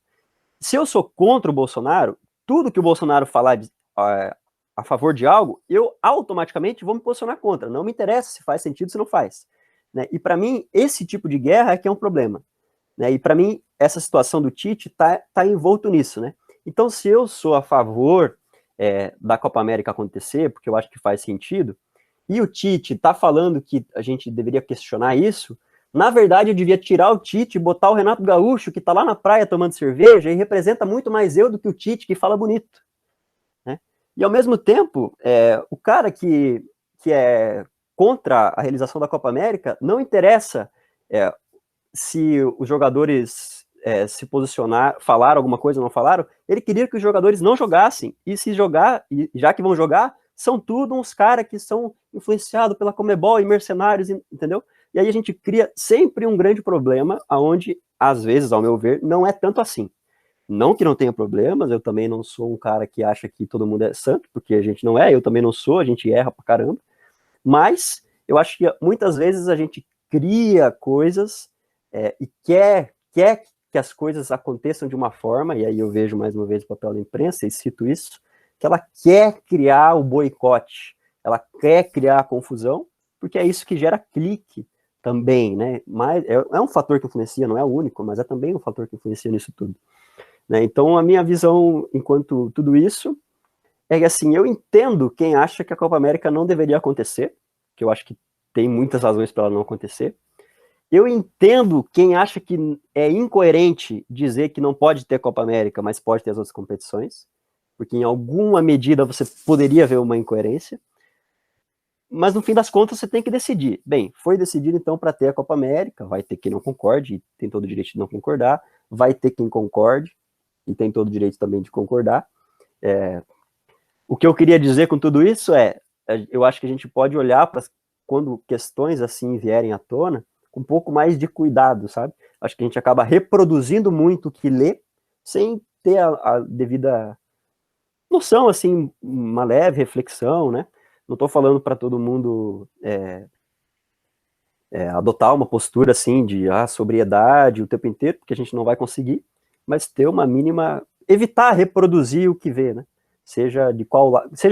Se eu sou contra o Bolsonaro, tudo que o Bolsonaro falar a favor de algo, eu automaticamente vou me posicionar contra. Não me interessa se faz sentido, se não faz. Né? E para mim, esse tipo de guerra é que é um problema. Né? E para mim, essa situação do Tite tá envolto nisso. Né? Então, se eu sou a favor da Copa América acontecer, porque eu acho que faz sentido, e o Tite está falando que a gente deveria questionar isso, na verdade, eu devia tirar o Tite e botar o Renato Gaúcho, que está lá na praia tomando cerveja e representa muito mais eu do que o Tite, que fala bonito. Né? E, ao mesmo tempo, o cara que é contra a realização da Copa América, não interessa se os jogadores se posicionar, falaram alguma coisa ou não falaram, ele queria que os jogadores não jogassem, e se jogar, e já que vão jogar, são tudo uns caras que são influenciados pela Conmebol e mercenários, entendeu? E aí a gente cria sempre um grande problema, aonde, às vezes, ao meu ver, não é tanto assim. Não que não tenha problemas, eu também não sou um cara que acha que todo mundo é santo, porque a gente não é, eu também não sou, a gente erra pra caramba, mas eu acho que muitas vezes a gente cria coisas e quer que as coisas aconteçam de uma forma, e aí eu vejo mais uma vez o papel da imprensa, e cito isso, que ela quer criar o boicote, ela quer criar a confusão, porque é isso que gera clique também, né? Mas é um fator que influencia, não é o único, mas é também um fator que influencia nisso tudo. Né? Então, a minha visão, enquanto tudo isso, é que, assim, eu entendo quem acha que a Copa América não deveria acontecer, que eu acho que tem muitas razões para ela não acontecer. Eu entendo quem acha que é incoerente dizer que não pode ter Copa América, mas pode ter as outras competições, porque em alguma medida você poderia ver uma incoerência. Mas no fim das contas você tem que decidir. Bem, foi decidido então para ter a Copa América, vai ter quem não concorde, e tem todo o direito de não concordar, vai ter quem concorde, e tem todo o direito também de concordar. O que eu queria dizer com tudo isso eu acho que a gente pode olhar para quando questões assim vierem à tona, com um pouco mais de cuidado, sabe? Acho que a gente acaba reproduzindo muito o que lê, sem ter a devida noção, assim, uma leve reflexão, né? Não estou falando para todo mundo adotar uma postura assim de sobriedade o tempo inteiro, porque a gente não vai conseguir, mas ter uma mínima, evitar reproduzir o que vê, né? Seja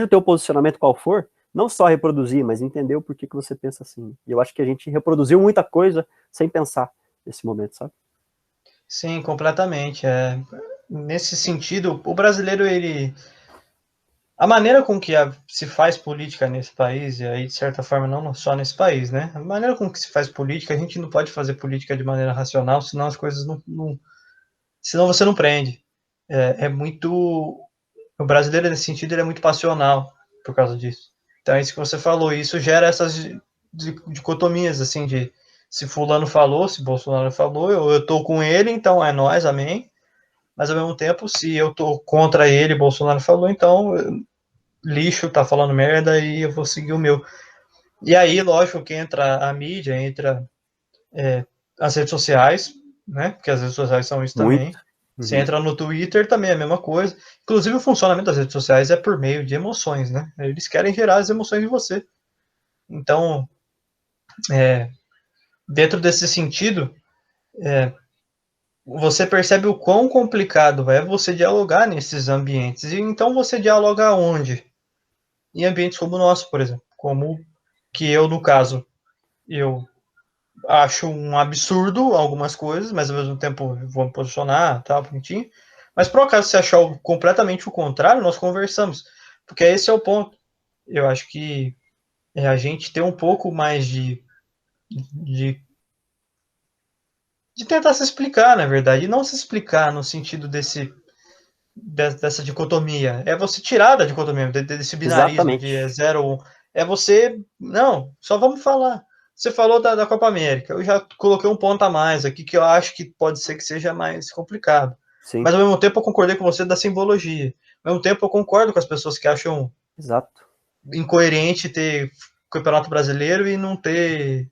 o teu posicionamento qual for, não só reproduzir, mas entender o porquê que você pensa assim. E eu acho que a gente reproduziu muita coisa sem pensar nesse momento, sabe? Sim, completamente. Nesse sentido, o brasileiro, a maneira com que se faz política nesse país, e aí de certa forma não só nesse país, né? A maneira com que se faz política, a gente não pode fazer política de maneira racional, senão as coisas senão você não prende. O brasileiro nesse sentido ele é muito passional por causa disso. Então é isso que você falou, isso gera essas dicotomias assim de se fulano falou, se Bolsonaro falou, eu tô com ele, então é nós, amém. Mas ao mesmo tempo, se eu tô contra ele, Bolsonaro falou, então lixo, tá falando merda e eu vou seguir o meu. E aí, lógico que entra a mídia, entra as redes sociais, né? Porque as redes sociais são isso Muito. também. Você entra no Twitter, também é a mesma coisa. Inclusive, o funcionamento das redes sociais é por meio de emoções, né? Eles querem gerar as emoções de você. Então, dentro desse sentido, você percebe o quão complicado é você dialogar nesses ambientes. E então você dialoga onde? Em ambientes como o nosso, por exemplo. Como que eu, no caso, eu acho um absurdo algumas coisas, mas ao mesmo tempo vou me posicionar, tal, bonitinho. Mas por acaso você achar completamente o contrário, nós conversamos. Porque esse é o ponto. Eu acho que a gente tem um pouco mais de tentar se explicar, na verdade, e não se explicar no sentido dessa dicotomia. É você tirar da dicotomia, desse binarismo Exatamente. de 0 ou 1. É você. Não, só vamos falar. Você falou da Copa América. Eu já coloquei um ponto a mais aqui que eu acho que pode ser que seja mais complicado. Sim. Mas ao mesmo tempo eu concordei com você da simbologia. Ao mesmo tempo eu concordo com as pessoas que acham Exato. incoerente ter Campeonato Brasileiro e não ter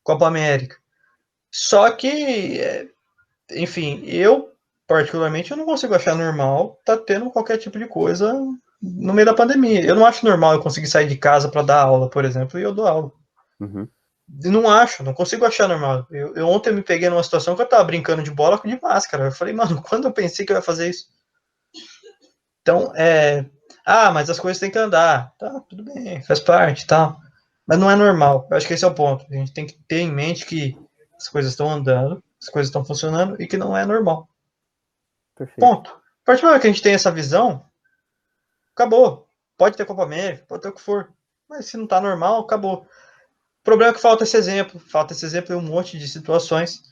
Copa América. Só que, enfim, eu particularmente eu não consigo achar normal tá tendo qualquer tipo de coisa no meio da pandemia. Eu não acho normal eu conseguir sair de casa para dar aula, por exemplo, e eu dou aula. Uhum. Não acho, não consigo achar normal. Eu ontem me peguei numa situação que eu tava brincando de bola de máscara. Eu falei, mano, quando eu pensei que eu ia fazer isso? Então, mas as coisas têm que andar. Tá, tudo bem, faz parte e tal. Mas não é normal. Eu acho que esse é o ponto. A gente tem que ter em mente que as coisas estão andando, as coisas estão funcionando e que não é normal. Perfeito. Ponto. A partir do momento que a gente tem essa visão, acabou. Pode ter Copa América, pode ter o que for. Mas se não tá normal, acabou. O problema é que falta esse exemplo. Falta esse exemplo em um monte de situações.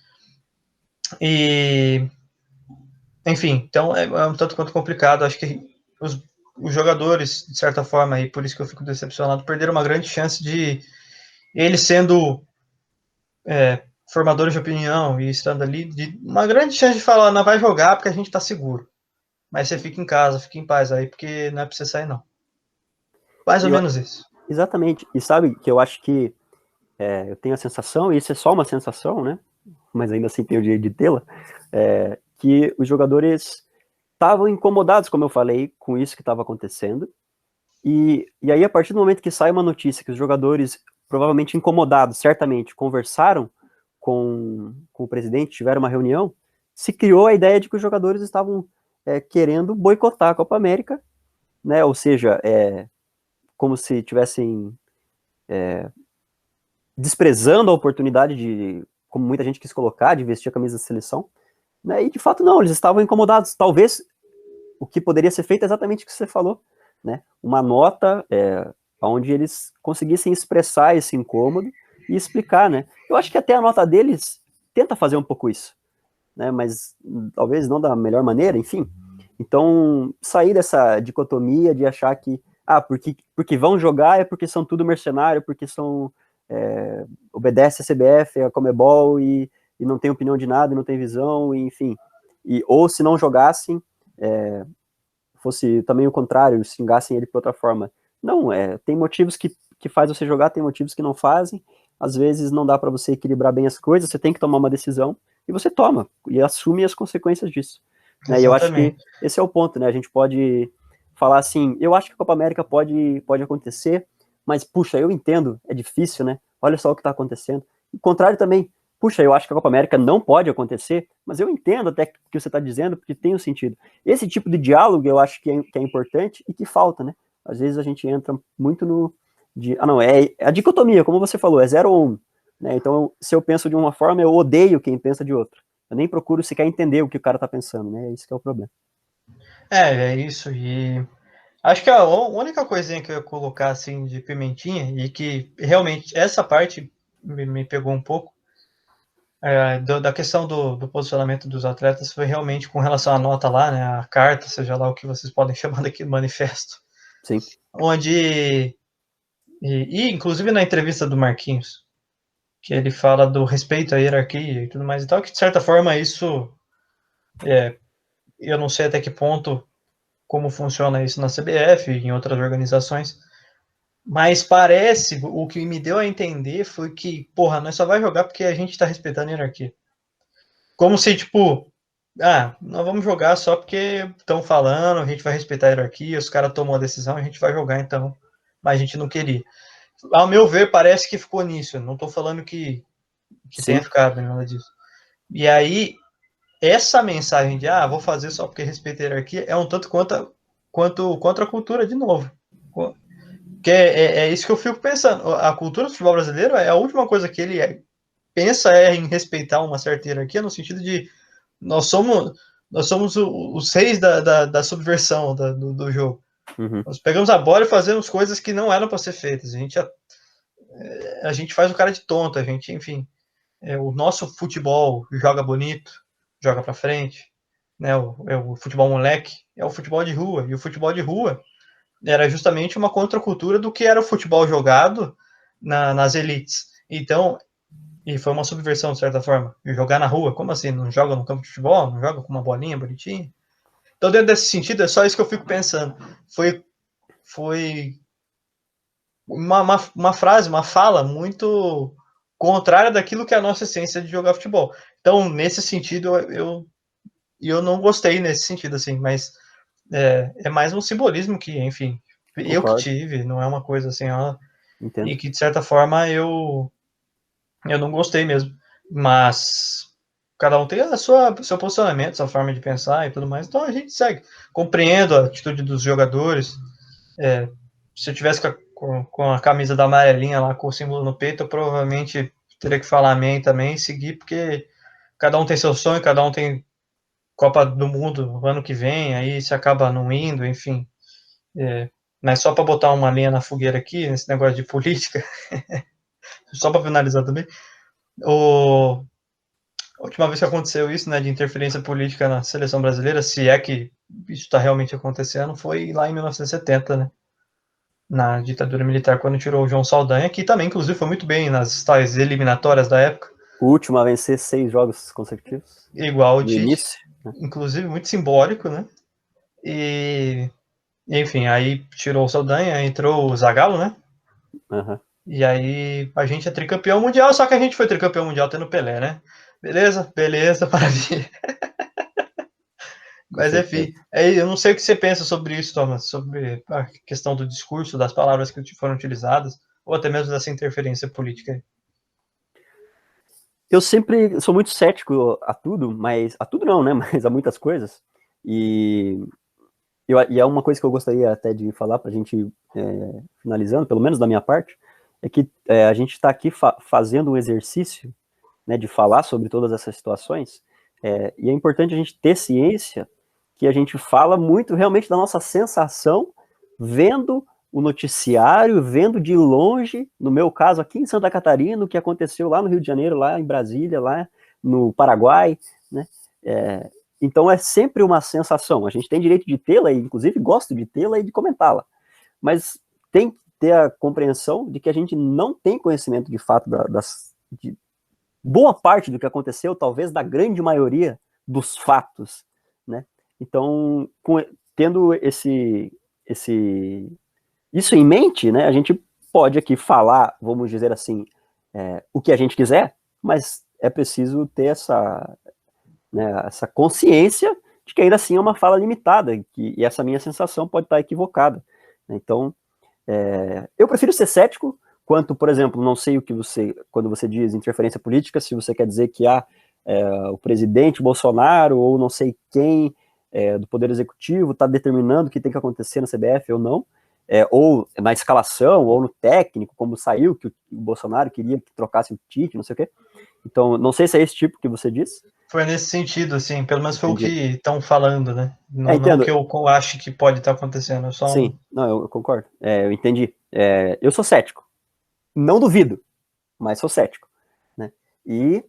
E, enfim, então é um tanto quanto complicado. Acho que os jogadores, de certa forma, e por isso que eu fico decepcionado, perderam uma grande chance de eles sendo formadores de opinião e estando ali, de uma grande chance de falar, não vai jogar porque a gente tá seguro. Mas você fica em casa, fica em paz aí, porque não é pra você sair, não. Mais ou menos isso. Exatamente. E sabe que eu acho que eu tenho a sensação, e isso é só uma sensação, né? Mas ainda assim tenho o direito de tê-la, que os jogadores estavam incomodados, como eu falei, com isso que estava acontecendo. E aí, a partir do momento que sai uma notícia que os jogadores, provavelmente incomodados, certamente, conversaram com o presidente, tiveram uma reunião, se criou a ideia de que os jogadores estavam querendo boicotar a Copa América, né? Ou seja, como se tivessem desprezando a oportunidade de, como muita gente quis colocar, de vestir a camisa da seleção, né? E de fato não, eles estavam incomodados. Talvez o que poderia ser feito é exatamente o que você falou, né? Uma nota onde eles conseguissem expressar esse incômodo e explicar, né? Eu acho que até a nota deles tenta fazer um pouco isso, né? Mas talvez não da melhor maneira, enfim. Então, sair dessa dicotomia de achar que porque vão jogar é porque são tudo mercenário, porque obedece a CBF, a Comebol e não tem opinião de nada, e não tem visão, e, enfim. Ou se não jogassem, fosse também o contrário, xingassem ele por outra forma. Não, tem motivos que faz você jogar, tem motivos que não fazem. Às vezes não dá para você equilibrar bem as coisas, você tem que tomar uma decisão, e você toma, e assume as consequências disso. Né? E eu acho que esse é o ponto, né? A gente pode falar assim, eu acho que a Copa América pode acontecer, mas, puxa, eu entendo, é difícil, né? Olha só o que está acontecendo. O contrário também, puxa, eu acho que a Copa América não pode acontecer, mas eu entendo até o que você está dizendo, porque tem um sentido. Esse tipo de diálogo eu acho que é importante e que falta, né? Às vezes a gente entra muito é a dicotomia, como você falou, é 0 ou 1. Né? Então, se eu penso de uma forma, eu odeio quem pensa de outra. Eu nem procuro sequer entender o que o cara está pensando, né? Isso que é o problema. É isso. E acho que a única coisinha que eu ia colocar assim de pimentinha, e que realmente essa parte me pegou um pouco, da questão do posicionamento dos atletas, foi realmente com relação à nota lá, né, a carta, seja lá o que vocês podem chamar daqui, manifesto. Sim. Onde, inclusive na entrevista do Marquinhos, que ele fala do respeito à hierarquia e tudo mais e tal, que de certa forma isso, eu não sei até que ponto como funciona isso na CBF e em outras organizações, mas parece, o que me deu a entender foi que, porra, nós só vai jogar porque a gente tá respeitando a hierarquia. Como se, tipo, nós vamos jogar só porque estão falando, a gente vai respeitar a hierarquia, os caras tomou a decisão, a gente vai jogar então, mas a gente não queria. Ao meu ver, parece que ficou nisso, não tô falando que tenha ficado, nada disso. E aí, essa mensagem de, vou fazer só porque respeita a hierarquia, é um tanto quanto contra a cultura, de novo. Que é isso que eu fico pensando. A cultura do futebol brasileiro é a última coisa que ele pensa em respeitar uma certa hierarquia, no sentido de nós somos os reis da subversão do jogo. Uhum. Nós pegamos a bola e fazemos coisas que não eram para ser feitas. A gente faz o cara de tonto, a gente, enfim. O nosso futebol joga bonito, joga para frente, né? O futebol moleque é o futebol de rua, e o futebol de rua era justamente uma contracultura do que era o futebol jogado nas elites. Então, e foi uma subversão, de certa forma. E jogar na rua, como assim? Não joga no campo de futebol? Não joga com uma bolinha bonitinha? Então, dentro desse sentido, é só isso que eu fico pensando. Foi uma frase, uma fala muito contrária daquilo que é a nossa essência de jogar futebol. Então, nesse sentido, eu não gostei nesse sentido, assim, mas é mais um simbolismo que, enfim, eu que tive, não é uma coisa assim, Entendo. e que, de certa forma, eu não gostei mesmo. Mas cada um tem seu posicionamento, sua forma de pensar e tudo mais, então a gente segue. Compreendo a atitude dos jogadores. Se eu tivesse com a camisa da amarelinha lá, com o símbolo no peito, eu provavelmente teria que falar amém também e seguir, porque cada um tem seu sonho, cada um tem Copa do Mundo no ano que vem, aí se acaba não indo, enfim. Mas só para botar uma linha na fogueira aqui, nesse negócio de política, só para finalizar também, a última vez que aconteceu isso, né, de interferência política na seleção brasileira, se é que isso está realmente acontecendo, foi lá em 1970, né, na ditadura militar, quando tirou o João Saldanha, que também, inclusive, foi muito bem nas tais eliminatórias da época. O último a vencer 6 jogos consecutivos. Igual o no Tite. Início, né? Inclusive, muito simbólico, né? E, enfim, aí tirou o Saldanha, entrou o Zagallo, né? Uhum. E aí a gente é tricampeão mundial, só que a gente foi tricampeão mundial tendo Pelé, né? Beleza? Beleza, maravilha. Mas enfim, eu não sei o que você pensa sobre isso, Thomas, sobre a questão do discurso, das palavras que foram utilizadas, ou até mesmo dessa interferência política. Eu sempre sou muito cético a tudo, mas a tudo não, né? Mas a muitas coisas. E é uma coisa que eu gostaria até de falar para a gente finalizando, pelo menos da minha parte, é que a gente está aqui fazendo um exercício, né, de falar sobre todas essas situações, e é importante a gente ter ciência que a gente fala muito realmente da nossa sensação, vendo o noticiário, vendo de longe, no meu caso aqui em Santa Catarina, o que aconteceu lá no Rio de Janeiro, lá em Brasília, lá no Paraguai, né? Então é sempre uma sensação, a gente tem direito de tê-la, e inclusive gosto de tê-la e de comentá-la, mas tem que ter a compreensão de que a gente não tem conhecimento de fato de boa parte do que aconteceu, talvez da grande maioria dos fatos, né? Então, tendo isso em mente, né, a gente pode aqui falar, vamos dizer assim, o que a gente quiser, mas é preciso ter essa consciência de que ainda assim é uma fala limitada, e essa minha sensação pode estar equivocada. Então, eu prefiro ser cético quanto, por exemplo, não sei quando você diz interferência política, se você quer dizer que o presidente Bolsonaro ou não sei quem do Poder Executivo está determinando o que tem que acontecer na CBF ou não, ou na escalação, ou no técnico, como saiu, que o Bolsonaro queria que trocasse o Tite, não sei o quê. Então, não sei se é esse tipo que você diz. Foi nesse sentido, assim, pelo menos foi Entendi. o que estão falando, né? Não que eu acho que pode estar acontecendo. Sim, não, eu concordo. Eu entendi. Eu sou cético. Não duvido, mas sou cético. Né? E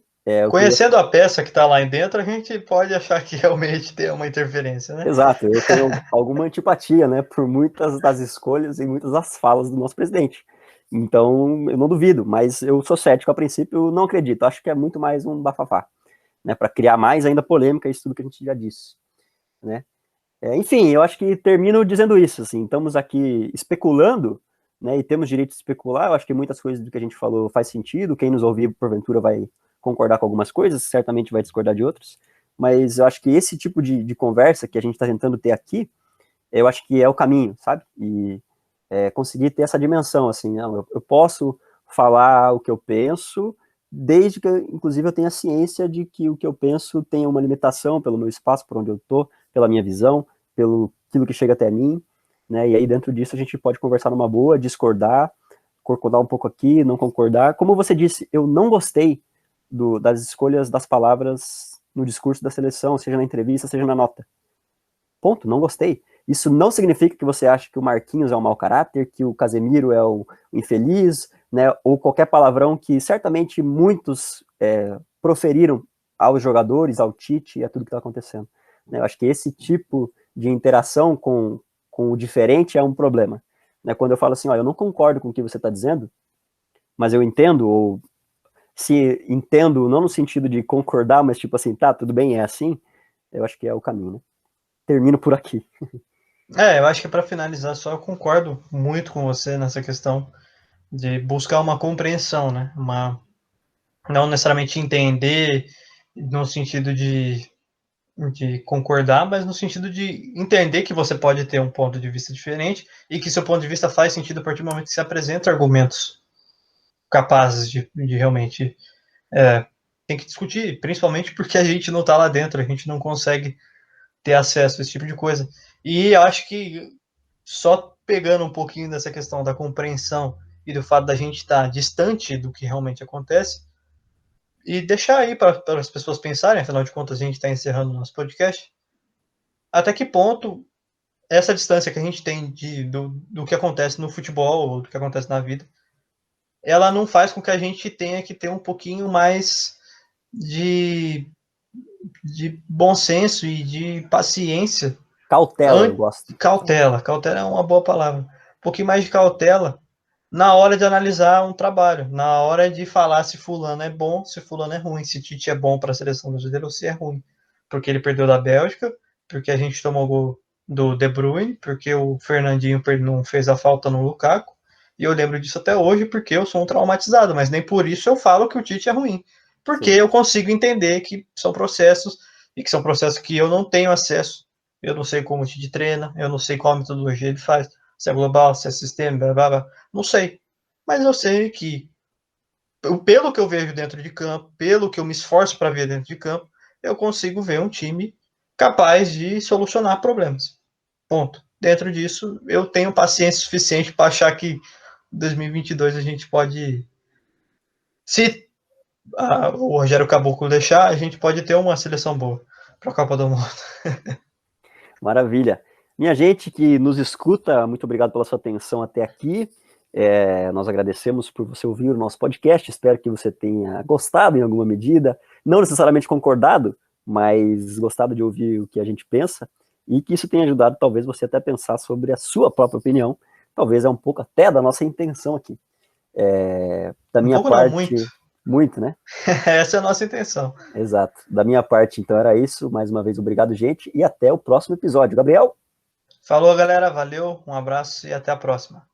conhecendo a peça que está lá dentro, a gente pode achar que realmente tem uma interferência, né? Exato, eu tenho alguma antipatia, né, por muitas das escolhas e muitas das falas do nosso presidente. Então, eu não duvido, mas eu sou cético a princípio, não acredito. Acho que é muito mais um bafafá, né, para criar mais ainda polêmica, isso tudo que a gente já disse, né? Enfim, eu acho que termino dizendo isso, assim, estamos aqui especulando, né, e temos direito de especular. Eu acho que muitas coisas do que a gente falou faz sentido. Quem nos ouvir, porventura, vai concordar com algumas coisas, certamente vai discordar de outras. Mas eu acho que esse tipo de conversa que a gente está tentando ter aqui, eu acho que é o caminho, sabe? E conseguir ter essa dimensão, assim, não, eu posso falar o que eu penso, desde que, inclusive, eu tenha ciência de que o que eu penso tem uma limitação pelo meu espaço, por onde eu estou, pela minha visão, pelo aquilo que chega até mim, né? E aí, dentro disso, a gente pode conversar numa boa, discordar, concordar um pouco aqui, não concordar. Como você disse, eu não gostei das escolhas das palavras no discurso da seleção, seja na entrevista, seja na nota. Ponto, não gostei. Isso não significa que você acha que o Marquinhos é um mau caráter, que o Casemiro é um infeliz, né, ou qualquer palavrão que certamente muitos proferiram aos jogadores, ao Tite e a tudo que está acontecendo. Eu acho que esse tipo de interação com o diferente é um problema. Quando eu falo assim, eu não concordo com o que você está dizendo, mas eu entendo, ou se entendo, não no sentido de concordar, mas tipo assim, tá, tudo bem, é assim, eu acho que é o caminho, né? Termino por aqui. Eu acho que para finalizar só, eu concordo muito com você nessa questão de buscar uma compreensão, né? Não necessariamente entender no sentido de concordar, mas no sentido de entender que você pode ter um ponto de vista diferente e que seu ponto de vista faz sentido a partir do momento que se apresenta argumentos capazes de realmente tem que discutir, principalmente porque a gente não está lá dentro, a gente não consegue ter acesso a esse tipo de coisa. E eu acho que só pegando um pouquinho dessa questão da compreensão e do fato da gente estar distante do que realmente acontece, e deixar aí para as pessoas pensarem, afinal de contas a gente está encerrando o nosso podcast, até que ponto essa distância que a gente tem do que acontece no futebol, ou do que acontece na vida, ela não faz com que a gente tenha que ter um pouquinho mais de bom senso e de paciência. Cautela, eu gosto. Cautela é uma boa palavra. Um pouquinho mais de cautela na hora de analisar um trabalho, na hora de falar se fulano é bom, se fulano é ruim, se Tite é bom para a seleção brasileira ou se é ruim. Porque ele perdeu da Bélgica, porque a gente tomou gol do De Bruyne, porque o Fernandinho não fez a falta no Lukaku, e eu lembro disso até hoje porque eu sou um traumatizado, mas nem por isso eu falo que o Tite é ruim, porque eu consigo entender que são processos, e que são processos que eu não tenho acesso, eu não sei como o Tite treina, eu não sei qual metodologia ele faz, se é global, se é sistema, blá, blá, blá, não sei, mas eu sei que, pelo que eu vejo dentro de campo, pelo que eu me esforço para ver dentro de campo, eu consigo ver um time capaz de solucionar problemas. Ponto. Dentro disso, eu tenho paciência suficiente para achar que em 2022 a gente pode, se o Rogério Caboclo deixar, a gente pode ter uma seleção boa para a Copa do Mundo. Maravilha. Minha gente que nos escuta, muito obrigado pela sua atenção até aqui. Nós agradecemos por você ouvir o nosso podcast, espero que você tenha gostado em alguma medida, não necessariamente concordado, mas gostado de ouvir o que a gente pensa, e que isso tenha ajudado talvez você até pensar sobre a sua própria opinião, talvez é um pouco até da nossa intenção aqui. Da minha parte... Não, muito. Muito, né? Essa é a nossa intenção. Exato. Da minha parte, então, era isso. Mais uma vez, obrigado, gente, e até o próximo episódio. Gabriel? Falou, galera. Valeu, um abraço e até a próxima.